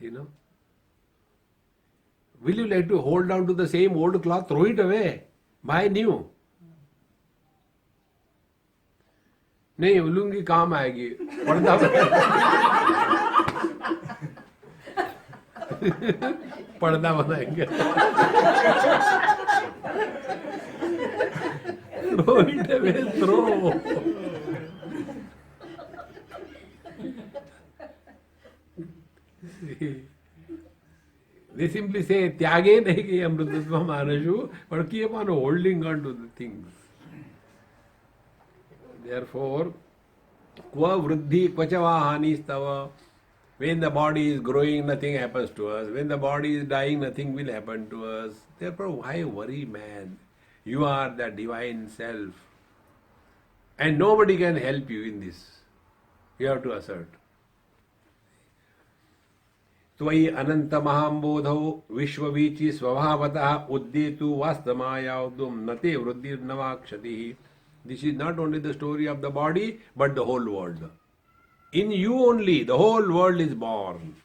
Will you like to hold on to the same old cloth? Throw it away. Buy new. नहीं लुंगी काम आएगी पर्दा पर्दा बनाएंगे throw it away, throw. They simply say त्यागे नहीं कि अमृतत्व मानसु, but keep on holding on to the things. Therefore, kva vruddhi kvachava hani stava. When the body is growing, nothing happens to us. When the body is dying, nothing will happen to us. Therefore, why worry, man? You are the divine self. And nobody can help you in this. You have to assert. Tvai ananta mahambodhau vishwavichi svabhavataha uddetu vastamayavdum nate vruddhir navakshatihi This is not only the story of the body, but the whole world. In you only, the whole world is born.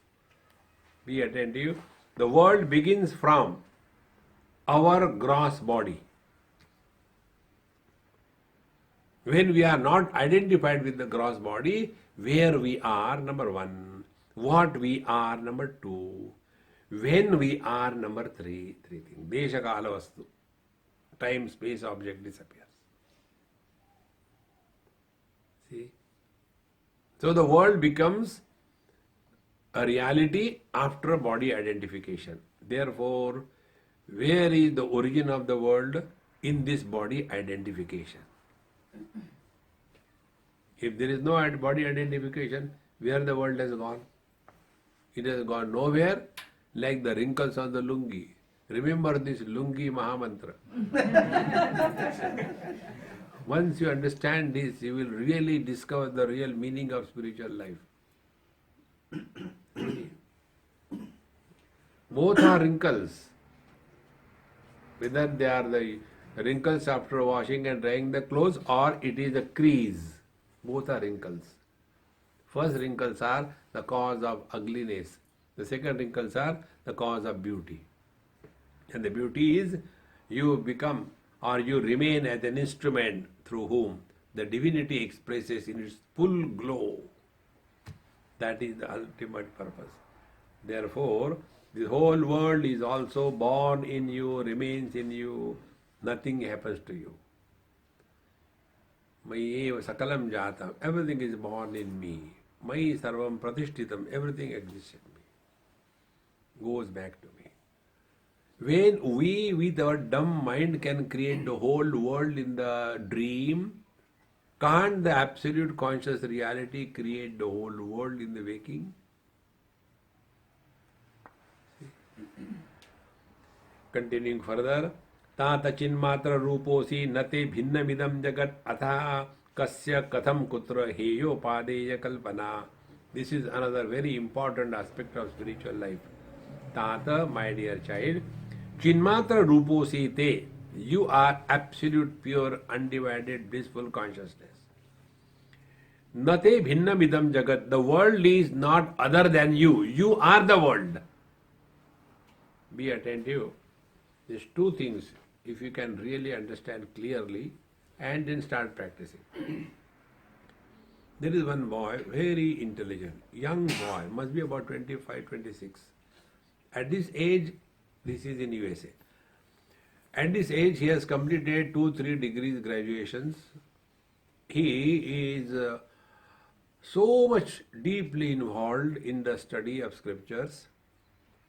Be attentive. The world begins from our gross body. When we are not identified with the gross body, where we are, number one, what we are, number two, when we are, number three things. Desha kala vastu. Time, space, object disappears. See? So the world becomes a reality after body identification. Therefore, where is the origin of the world? In this body identification. If there is no body identification, where the world has gone? It has gone nowhere, like the wrinkles on the lungi. Remember this lungi Mahamantra. Once you understand this, you will really discover the real meaning of spiritual life. Both are wrinkles. Whether they are the wrinkles after washing and drying the clothes or it is a crease. Both are wrinkles. First wrinkles are the cause of ugliness. The second wrinkles are the cause of beauty. And the beauty is you become or you remain as an instrument through whom the divinity expresses in its full glow. That is the ultimate purpose. Therefore, the whole world is also born in you, remains in you. Nothing happens to you. Mayi sakalam jatam. Everything is born in me. Mayi sarvam pratishtitam. Everything exists in me. Goes back to me. When we, with our dumb mind, can create the whole world in the dream, can't the absolute conscious reality create the whole world in the waking? Continuing further, Tata chinmatra ruposi nate bhinna midam jagat atha kasya katham kutra heyo padeya kalpana. This is another very important aspect of spiritual life. Tata, my dear child, chinmatra ruposi te, you are absolute, pure, undivided, blissful consciousness. Nate bhinna midam jagat, the world is not other than you. You are the world. Be attentive. These two things, if you can really understand clearly and then start practicing. There is one boy, very intelligent, young boy, must be about 25, 26. At this age, this is in USA. At this age, he has completed 2-3 degrees graduations. He is so much deeply involved in the study of scriptures.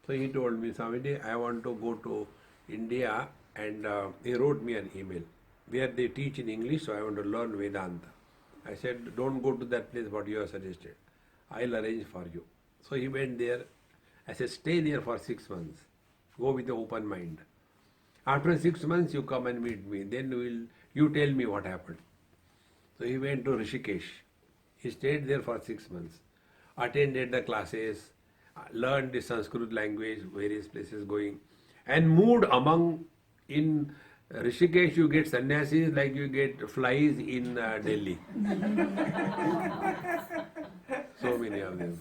So he told me, Swamiji, I want to go to India, and he wrote me an email where they teach in English, so I want to learn Vedanta. I said, don't go to that place what you have suggested. I'll arrange for you. So he went there. I said, stay there for 6 months. Go with an open mind. After 6 months, you come and meet me. Then you tell me what happened. So he went to Rishikesh. He stayed there for 6 months, attended the classes, learned the Sanskrit language, various places going, and moved among. In Rishikesh you get sannyasis like you get flies in Delhi. So many of them.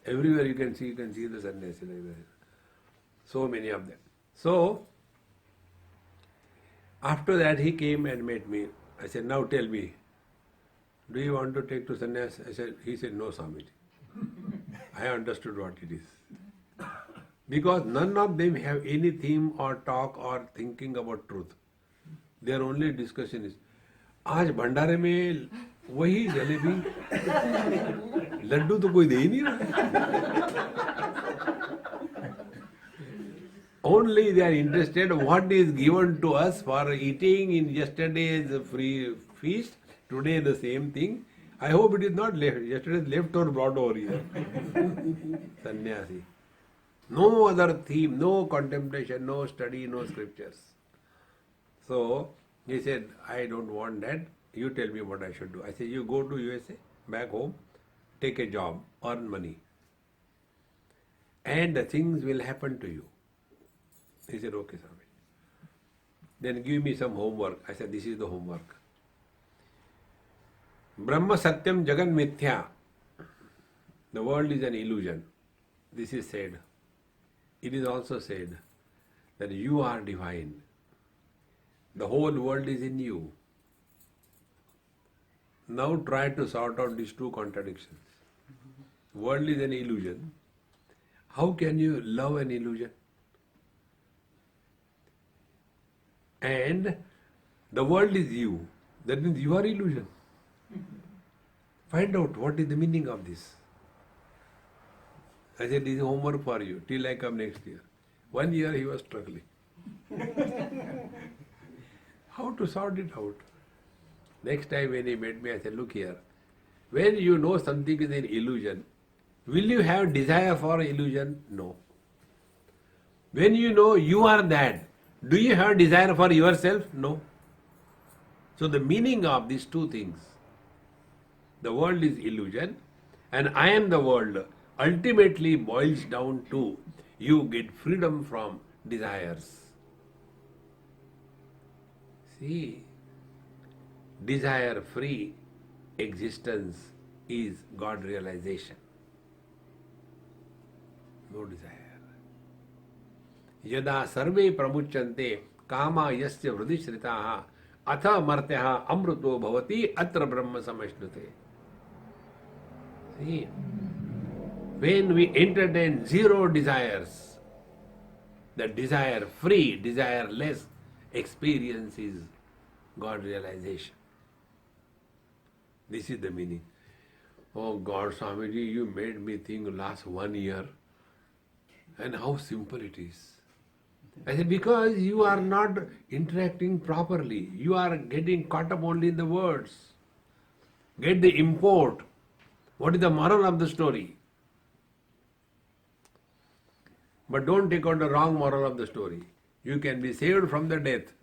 Everywhere you can see the sannyasis like that. So many of them. So after that he came and met me. I said, now tell me, do you want to take to sannyas? He said, no, Swamiji. I understood what it is. Because none of them have any theme or talk or thinking about truth. Their only discussion is, आज भंडारे में वही जलेबी लड्डू तो कोई दे ही नहीं रहा. Only they are interested what is given to us for eating in yesterday's free feast. Today the same thing. I hope it is not left. Yesterday's left or brought over here. Sannyasi. No other theme, no contemplation, no study, no scriptures. So he said, I don't want that. You tell me what I should do. I said, you go to USA, back home, take a job, earn money, and the things will happen to you. He said, okay, Swami. Then give me some homework. I said, this is the homework. Brahma Satyam Jagan Mithya. The world is an illusion. This is said. It is also said that you are divine. The whole world is in you. Now try to sort out these two contradictions. World is an illusion. How can you love an illusion? And the world is you. That means you are illusion. Find out what is the meaning of this. I said, this is homework for you till I come next year. 1 year he was struggling. How to sort it out? Next time when he met me, I said, look here. When you know something is an illusion, will you have desire for illusion? No. When you know you are that, do you have desire for yourself? No. So the meaning of these two things, the world is illusion and I am the world, ultimately boils down to you get freedom from desires. See, desire-free existence is God realization. No desire. Yada sarve pramuchante kama yasya vridishritaha atha martyaha amruto bhavati atra brahma samashnute. See, when we entertain zero desires, the desire-free, desireless experience is God realization. This is the meaning. Oh God, Swamiji, you made me think last 1 year, and how simple it is. I said, because you are not interacting properly. You are getting caught up only in the words. Get the import. What is the moral of the story? But don't take out the wrong moral of the story. You can be saved from the death,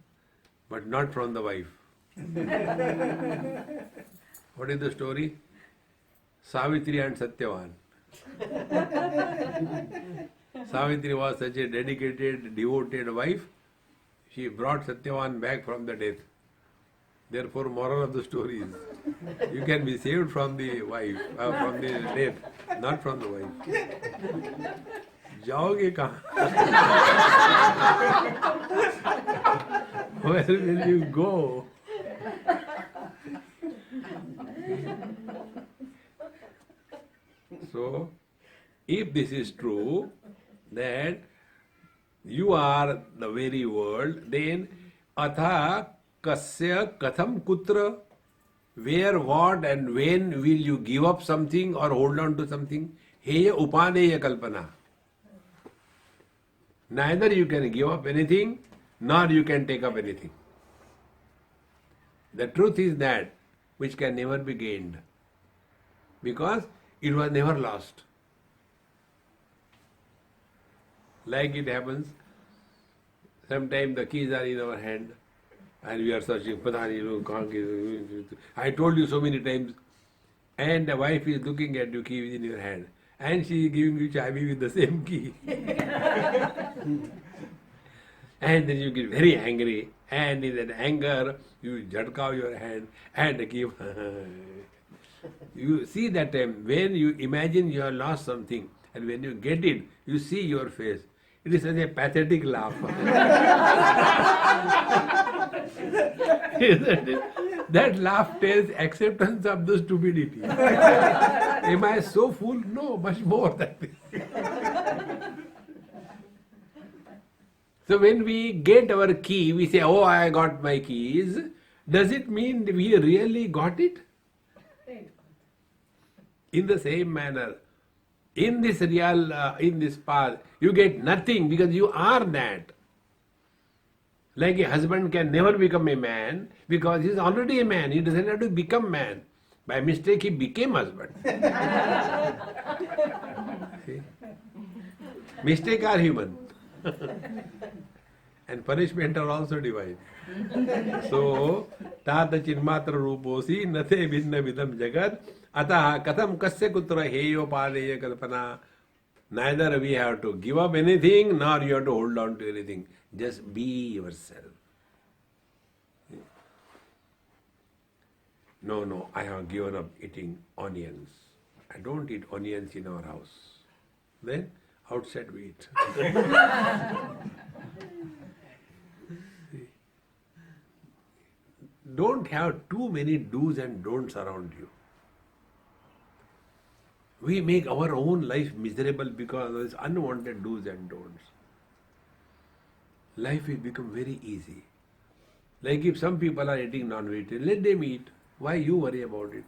but not from the wife. What is the story? Savitri and Satyavan. Savitri was such a dedicated, devoted wife. She brought Satyavan back from the death. Therefore, moral of the story is, you can be saved from the wife, from the death, not from the wife. जाओगे कहाँ? Where will you go? So, if this is true, that you are the very world, then atha kasya katham kutra, where, what and when will you give up something or hold on to something? Heya upadeya kalpana. Neither you can give up anything, nor you can take up anything. The truth is that which can never be gained, because it was never lost. Like it happens, sometimes the keys are in our hand and we are searching. I told you so many times, and the wife is looking at your key in your hand and she is giving you chabi with the same key. And then you get very angry, and in that anger you jhatka your hand and give. You see that when you imagine you have lost something and when you get it, you see your face. It is such a pathetic laugh. Isn't it? That laugh tells acceptance of the stupidity. Am I so fool? No, much more than this. So when we get our key, we say, oh, I got my keys. Does it mean we really got it? In the same manner, in this in this path, you get nothing because you are that. Like a husband can never become a man because he is already a man. He doesn't have to become man. By mistake, he became husband. See? Mistake are human. And punishment are also divine. So, tata chinmatra ruposi nate bhinna vidam jagat ataha katham kasya kutra heyo padeya kalpana. Neither we have to give up anything, nor you have to hold on to anything. Just be yourself. No, I have given up eating onions. I don't eat onions in our house. Then outside we eat. Don't have too many do's and don'ts around you. We make our own life miserable because of these unwanted do's and don'ts. Life will become very easy. Like if some people are eating non-vegetarian, let them eat. Why you worry about it?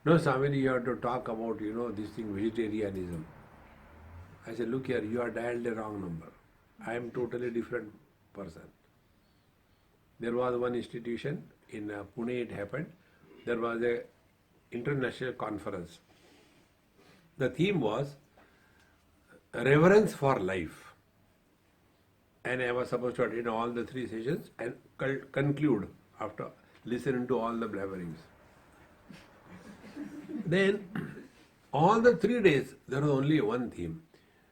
No, Swami, you have to talk about, this thing, vegetarianism. I said, look here, you are dialed the wrong number. I am totally different person. There was one institution in Pune, it happened. There was a international conference. The theme was reverence for life. And I was supposed to attend all the 3 sessions and conclude after listening to all the blabberings. Then, all the 3 days, there was only one theme.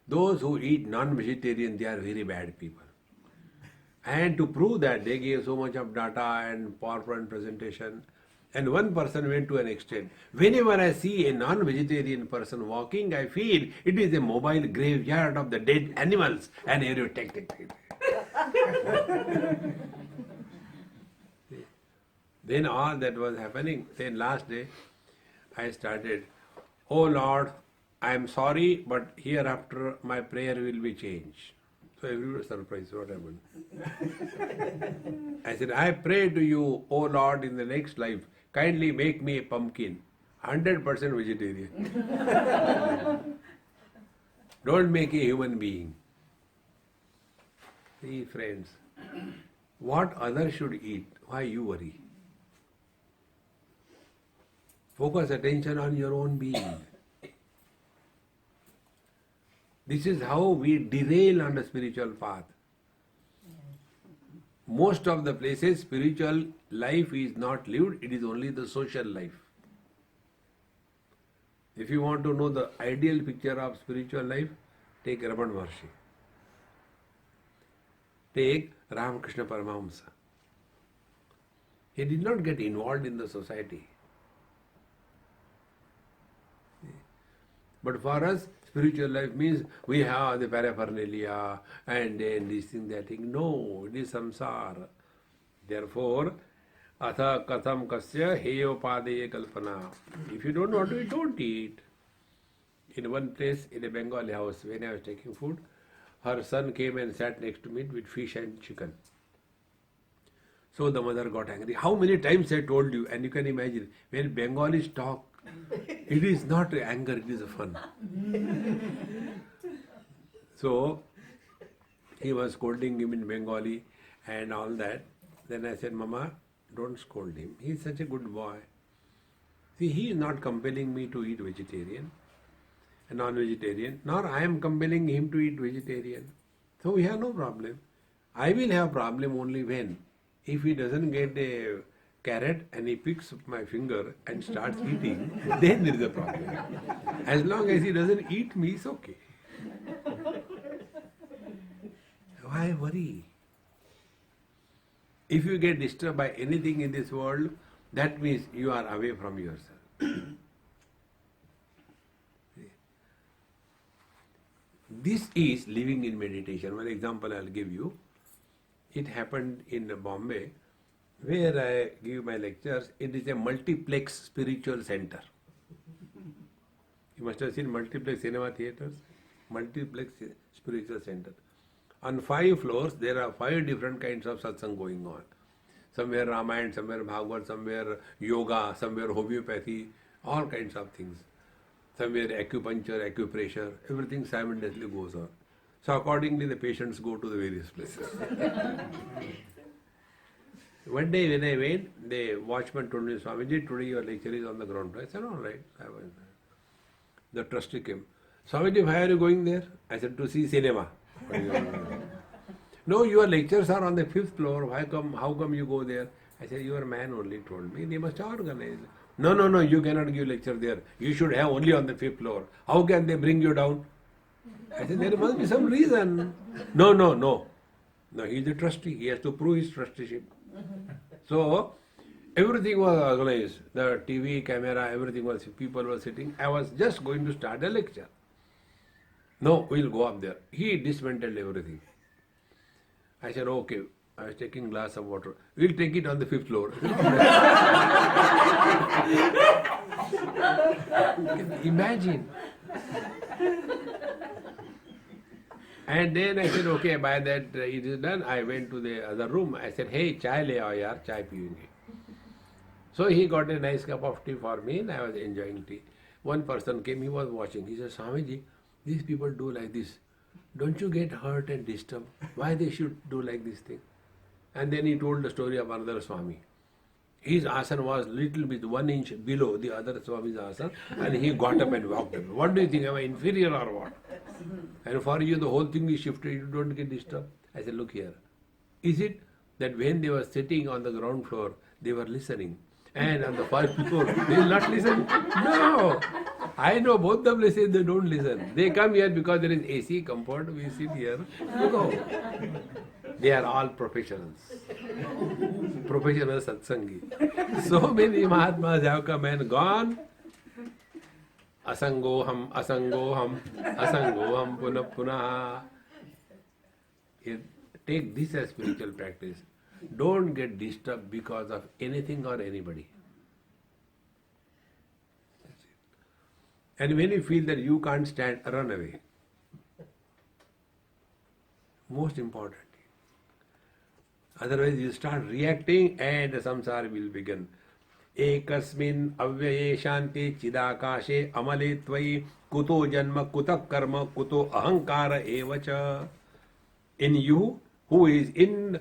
Those who eat non-vegetarian, they are very bad people. And to prove that, they gave so much of data and PowerPoint presentation. And one person went to an extent. Whenever I see a non-vegetarian person walking, I feel it is a mobile graveyard of the dead animals. And here you take. Then all that was happening. Then last day, I started, oh Lord, I am sorry, but hereafter my prayer will be changed. So everyone was surprised what happened. I said, I pray to you, oh Lord, in the next life, kindly make me a pumpkin, 100% vegetarian. Don't make a human being. See, friends, what others should eat, why you worry? Focus attention on your own being. This is how we derail on the spiritual path. Most of the places, spiritual life is not lived, it is only the social life. If you want to know the ideal picture of spiritual life, take Ramana Maharshi. Take Ramakrishna Paramahamsa. He did not get involved in the society. But for us, spiritual life means we have the paraphernalia and then this thing, that thing. No, it is samsara. Therefore, atha katham kasya heyopadeye kalpana. If you don't want to eat, don't eat. In one place, in a Bengali house, when I was taking food, her son came and sat next to me with fish and chicken. So the mother got angry. How many times I told you? And you can imagine, when Bengalis talk, it is not anger, it is a fun. So, he was scolding him in Bengali and all that. Then I said, Mama, don't scold him. He is such a good boy. See, he is not compelling me to eat vegetarian and non-vegetarian, nor I am compelling him to eat vegetarian. So we have no problem. I will have problem only when, if he doesn't get a carrot and he picks up my finger and starts eating, then there is a problem. As long as he doesn't eat me, it's okay. Why worry? If you get disturbed by anything in this world, that means you are away from yourself. This is living in meditation. One example I'll give you. It happened in Bombay, where I give my lectures. It is a multiplex spiritual center. You must have seen multiplex cinema theatres. Multiplex spiritual center. On 5 floors, there are 5 different kinds of satsang going on. Somewhere Ramayana, somewhere Bhagavad, somewhere yoga, somewhere homeopathy, all kinds of things. Somewhere acupuncture, acupressure, everything simultaneously goes on. So accordingly, the patients go to the various places. One day when I went, the watchman told me, Swamiji, today your lecture is on the ground floor. I said, all right. The trustee came. Swamiji, why are you going there? I said, to see cinema. No, your lectures are on the 5th floor. How come you go there? I said, your man only told me. They must organize. No, you cannot give lecture there. You should have only on the 5th floor. How can they bring you down? I said, there must be some reason. No, he is the trustee. He has to prove his trusteeship. So, Everything was organized. The TV, camera, everything was, people were sitting. I was just going to start a lecture. No, we'll go up there. He dismantled everything. I said, okay. I was taking glass of water. We'll take it on the 5th floor. Imagine. And then I said, okay, by that it is done. I went to the other room. I said, hey, chai le aao yaar, chai piyenge. So he got a nice cup of tea for me and I was enjoying tea. One person came, he was watching. He said, Swamiji, these people do like this. Don't you get hurt and disturbed? Why they should do like this thing? And then he told the story of another Swami. His asana was little bit 1 inch below the other Swami's asana, and he got up and walked up. What do you think? Am I inferior or what? And for you the whole thing is shifted, you don't get disturbed. I said, look here. Is it that when they were sitting on the ground floor, they were listening? And on the first floor, they will not listen? No! I know both of them say they don't listen. They come here because there is AC, comfort, we sit here, you go. They are all professionals. Professional satsangi. So many Mahatmas have come and gone. Asangoham, asangoham, asangoham, punah punah. Take this as spiritual practice. Don't get disturbed because of anything or anybody. That's it. And when you feel that you can't stand, run away. Most important. Otherwise you start reacting and the samsara will begin. Ekasmin avyaye shanti chidakashe amale tvai kuto janma kutak karma kuto ahankara evacha. In you, who is in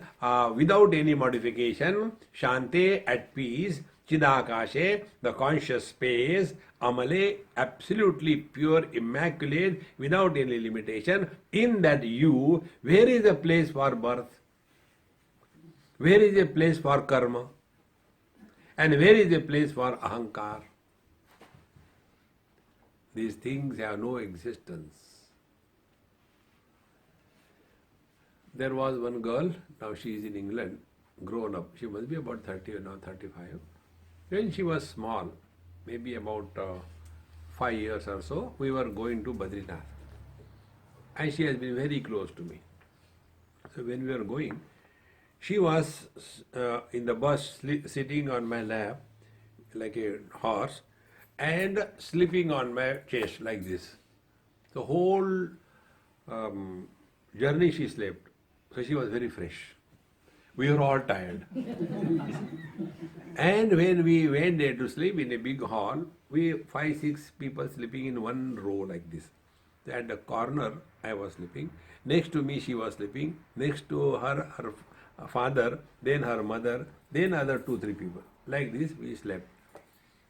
without any modification, shante, at peace, chidakashe, the conscious space, amale, absolutely pure, immaculate, without any limitation. In that you, where is a place for birth? Where is a place for karma? And where is a place for ahankar? These things have no existence. There was one girl, now she is in England, grown up. She must be about 30 or now 35. When she was small, maybe about 5 years or so, we were going to Badrinath. And she has been very close to me. So when we were going, she was in the bus sitting on my lap like a horse and sleeping on my chest like this. The whole journey she slept. So she was very fresh. We were all tired. And when we went there to sleep in a big hall, we 5-6 people sleeping in one row like this. At the corner I was sleeping. Next to me she was sleeping. Next to her, her father, then her mother, then other 2-3 people. Like this we slept.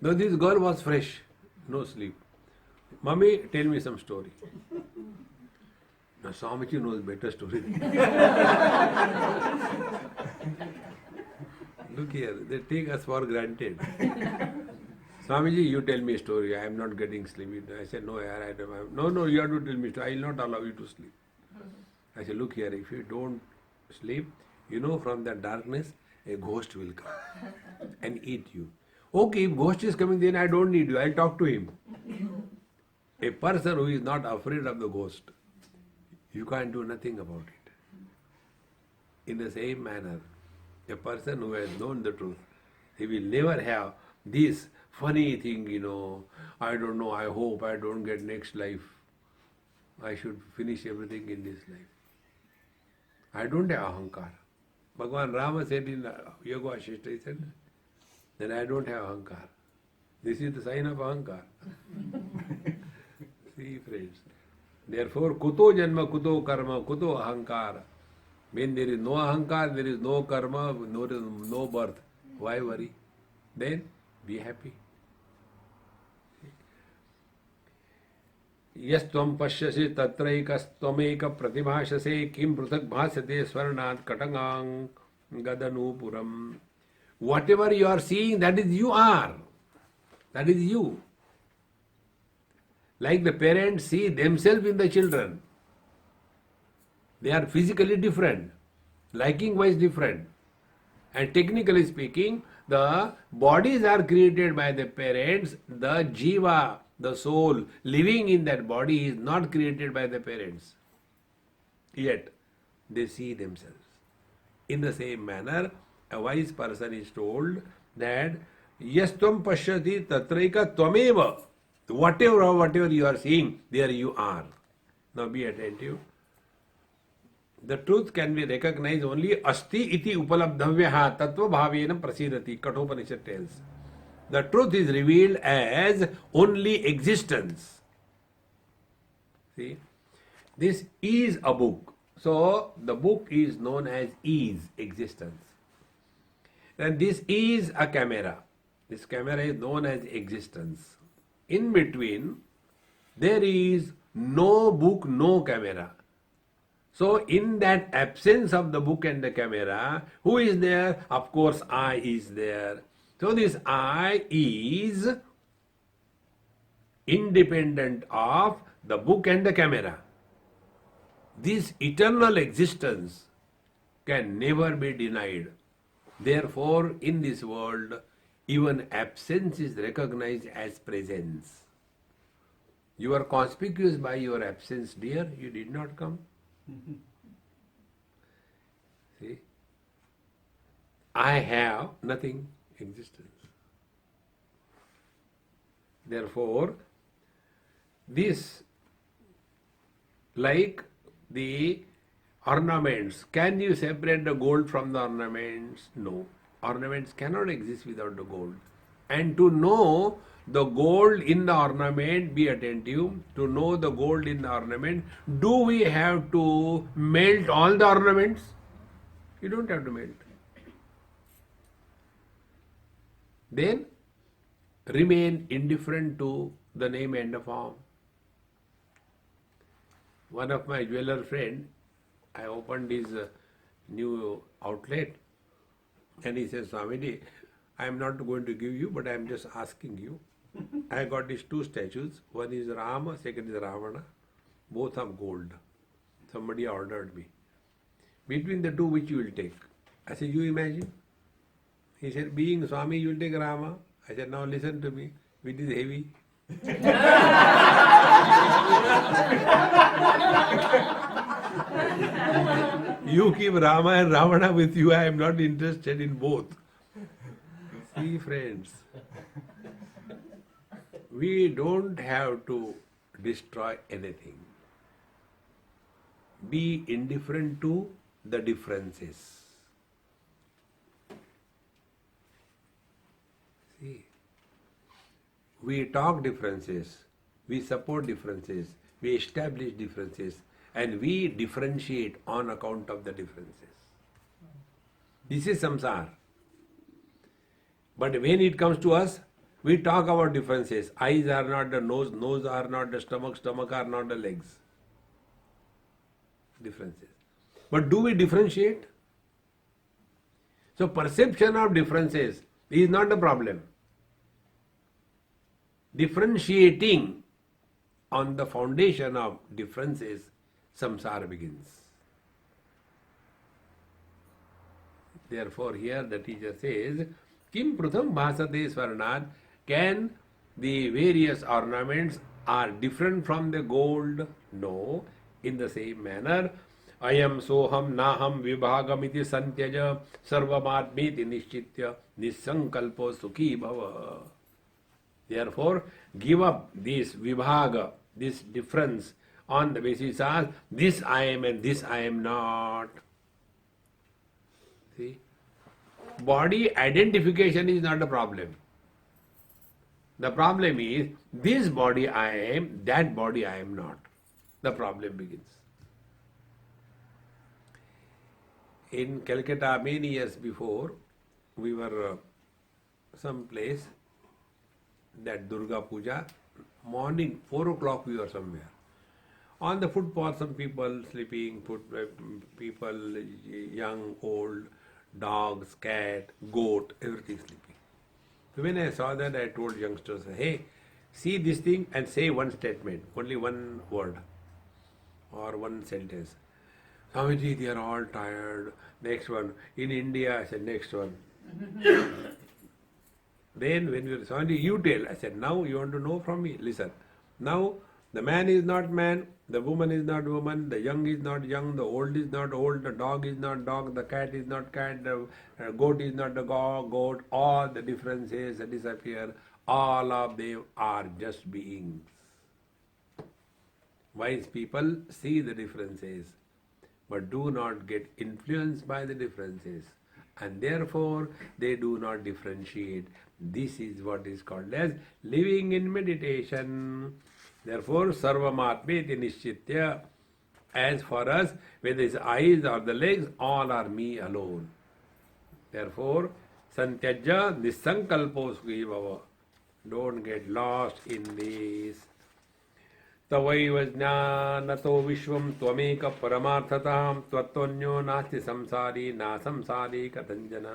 Now this girl was fresh, no sleep. Mummy, tell me some story. Now Swamiji knows better story. Look here, they take us for granted. Swamiji, you tell me a story. I am not getting sleepy. I said, no, I don't. No, you have to tell me a story. I will not allow you to sleep. I said, look here, if you don't sleep, you know from the darkness, a ghost will come and eat you. Okay, if ghost is coming, then I don't need you. I'll talk to him. A person who is not afraid of the ghost, you can't do nothing about it. In the same manner, a person who has known the truth, he will never have this funny thing, I don't know, I hope I don't get next life. I should finish everything in this life. I don't have ahankar. Bhagavan Rama said in Yoga Vasishtha, he said, then I don't have ahankar. This is the sign of ahankar. See, friends. Therefore, kuto janma, kuto karma, kuto ahankar. When there is no ahankar, there is no karma, no birth. Why worry? Then be happy. यस्तम पश्यसि तत्रैकस्त्वमेक प्रतिभाषसे किं पृथक् भासते स्वर्णात् कटगां गदनूपुरम. Whatever you are seeing, that is you are. That is you. Like the parents see themselves in the children. They are physically different, liking-wise different. And technically speaking, The bodies are created by the parents. The jiva, the soul living in that body, is not created by the parents. Yet they see themselves. In the same manner, a wise person is told that yes tvam pashyati tatraika tvameva. Whatever you are seeing, there you are. Now be attentive. The truth can be recognized only asti iti upalabdhavyaha tattva bhavena prasidati, Kathopanishad tells. The truth is revealed as only existence. See, this is a book. So the book is known as existence. And this is a camera. This camera is known as existence. In between, there is no book, no camera. So in that absence of the book and the camera, who is there? Of course, I is there. So this I is independent of the book and the camera. This eternal existence can never be denied. Therefore, in this world, even absence is recognized as presence. You are conspicuous by your absence, dear. You did not come. See? I have nothing, existence. Therefore, this, like the ornaments, can you separate the gold from the ornaments? No. Ornaments cannot exist without the gold. And to know the gold in the ornament, be attentive, to know the gold in the ornament, do we have to melt all the ornaments? You don't have to melt. Then remain indifferent to the name and the form. One of my jeweler friend, I opened his new outlet, and he says, Swamiji, I am not going to give you, but I am just asking you. I got these two statues. One is Rama, second is Ravana. Both of gold. Somebody ordered me. Between the two, which you will take? I said, you imagine. He said, being Swami, you will take Rama. I said, now listen to me. Which is heavy? You keep Rama and Ravana with you. I am not interested in both. See, friends, we don't have to destroy anything. Be indifferent to the differences. See, we talk differences, we support differences, we establish differences, and we differentiate on account of the differences. This is samsara. But when it comes to us, we talk about differences. Eyes are not the nose, nose are not the stomach, stomach are not the legs. Differences. But do we differentiate? So perception of differences is not the problem. Differentiating on the foundation of differences, samsara begins. Therefore, here the teacher says, Kim Prutham Bhasate Swarnad, can the various ornaments are different from the gold? No. In the same manner, Ayam soham naham vibhagamiti santyaja sarvamadmiti nishchitya nisankalpo sukhi bhava. Therefore, give up this vibhaga, this difference on the basis of this I am and this I am not. See? Body identification is not the problem. The problem is this body I am, that body I am not. The problem begins. In Calcutta, many years before, we were someplace, that Durga Puja, morning 4 o'clock we were somewhere. On the footpath, some people sleeping, people young, old, dogs, cat, goat, everything sleeping. So when I saw that, I told youngsters, hey, see this thing and say one statement, only one word or one sentence. Swamiji, they are all tired. Next one. In India, I said, next one. Then when you Swami, you tell. I said, now you want to know from me? Listen. Now the man is not man, the woman is not woman, the young is not young, the old is not old, the dog is not dog, the cat is not cat, the goat is not the goat. All the differences disappear. All of them are just beings. Wise people see the differences, but do not get influenced by the differences, and therefore they do not differentiate. This is what is called as living in meditation. Therefore, sarvamatmeti nishchitya. As for us, whether it's eyes or the legs, all are me alone. Therefore, santyajya nisankalpo sukhi bhava. Don't get lost in this. तवैव ज्ञानतो विश्वं त्वमेक परमार्थतां त्वत्तोऽन्यो नास्ति संसारी ना संसारी कथंचन.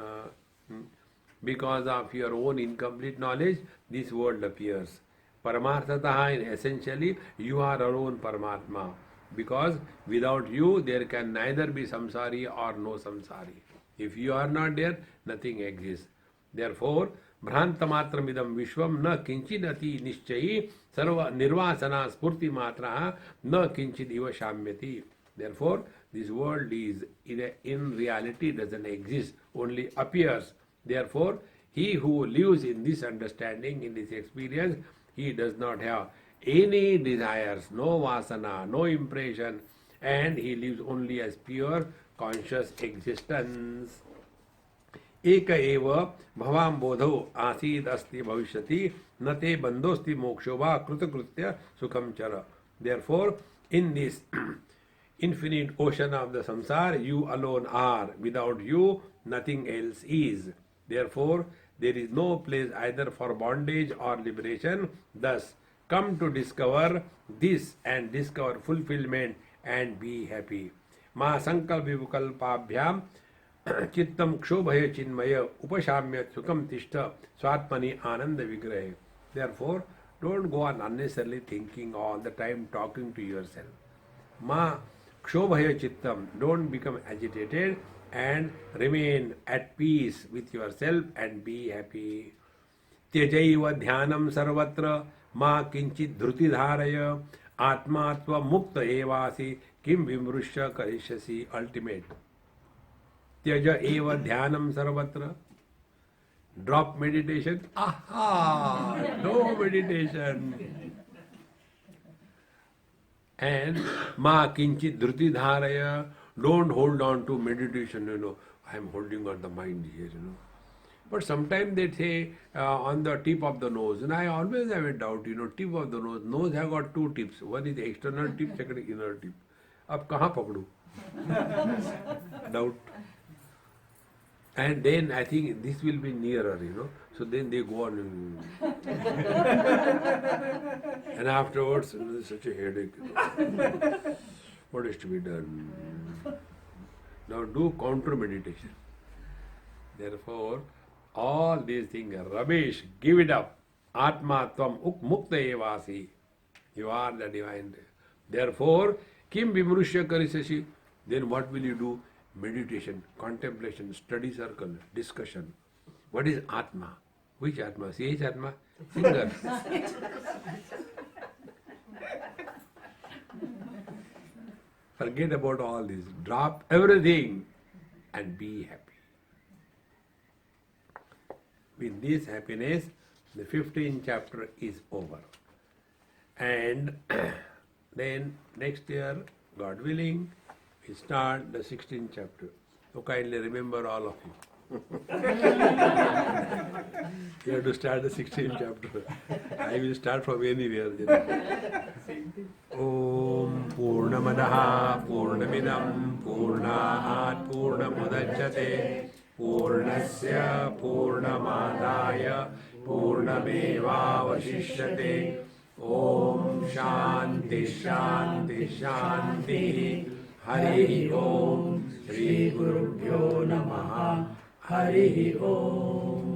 Because of your own incomplete knowledge, this world appears. Paramarthataha, essentially, you are our own Paramatma. Because without you, there can neither be samsari or no samsari. If you are not there, nothing exists. Therefore, भ्रांतमात्रमिदं विश्वं न किंचिदति निश्चयी सर्व निर्वासना स्फूर्ति मात्रा न किंचिद इव शाम्यति. Therefore, this world is in reality doesn't exist, only appears. Therefore, he who lives in this understanding, in this experience, he does not have any desires, no vasana, no impression, and he lives only as pure conscious existence. एक एव भवाम बोधो आसीद अस्ति भविष्यति न ते बंधोस्ति मोक्षो वा कृतकृत्य सुखम चर. Therefore, in this infinite ocean of the samsara, you alone are. Without you, nothing else is. Therefore, there is no place either for bondage or liberation. Thus, come to discover this and discover fulfillment and be happy. Ma sankalpa vikalpabhyam चित्तम क्षोभय चिन्मय उपशाम्य सुखम तिष्ठ स्वात्मनि आनंद विग्रह. Therefore, don't go on unnecessarily thinking all the time, talking to yourself. Ma क्षोभय चित्तम, don't become agitated and remain at peace with yourself and be happy. त्यजैव ध्यानम सर्वत्र मा किंचित धृति धारय आत्मा त्व मुक्त एवासि किम विमृश्य करिष्यसि. Ultimate. त्यज एव ध्यानम सर्वत्र. Drop meditation. Aha! No meditation. And ma kinchit dhruti dharaya. Don't hold on to meditation, I am holding on the mind here, But sometimes they say on the tip of the nose. And I always have a doubt, tip of the nose. Nose have got two tips. One is the external tip, second is inner tip. Ab kahan pakdu? Doubt. And then I think this will be nearer, So then they go on. And afterwards, there's such a headache. What is to be done? Now do counter meditation. Therefore, all these things are rubbish. Give it up. Atma tvam mukta evasi. You are the divine. Therefore, kim vimrushya karisashi. Then what will you do? Meditation, contemplation, study circle, discussion. What is Atma? Which Atma? CH Atma? Singer. Forget about all this. Drop everything and be happy. With this happiness, the 15th chapter is over. And then next year, God willing, we start the 16th chapter. So kindly remember all of you. You have to start the 16th chapter. I will start from anywhere. Om Purnamadaha Purnamidam Purnaat Purnamudachyate Purnasya Purnamadaya Purnameva Vashishyate. Om Shanti Shanti Shanti. Hari Om Shri Gurubhyo Namaha. Hari Om.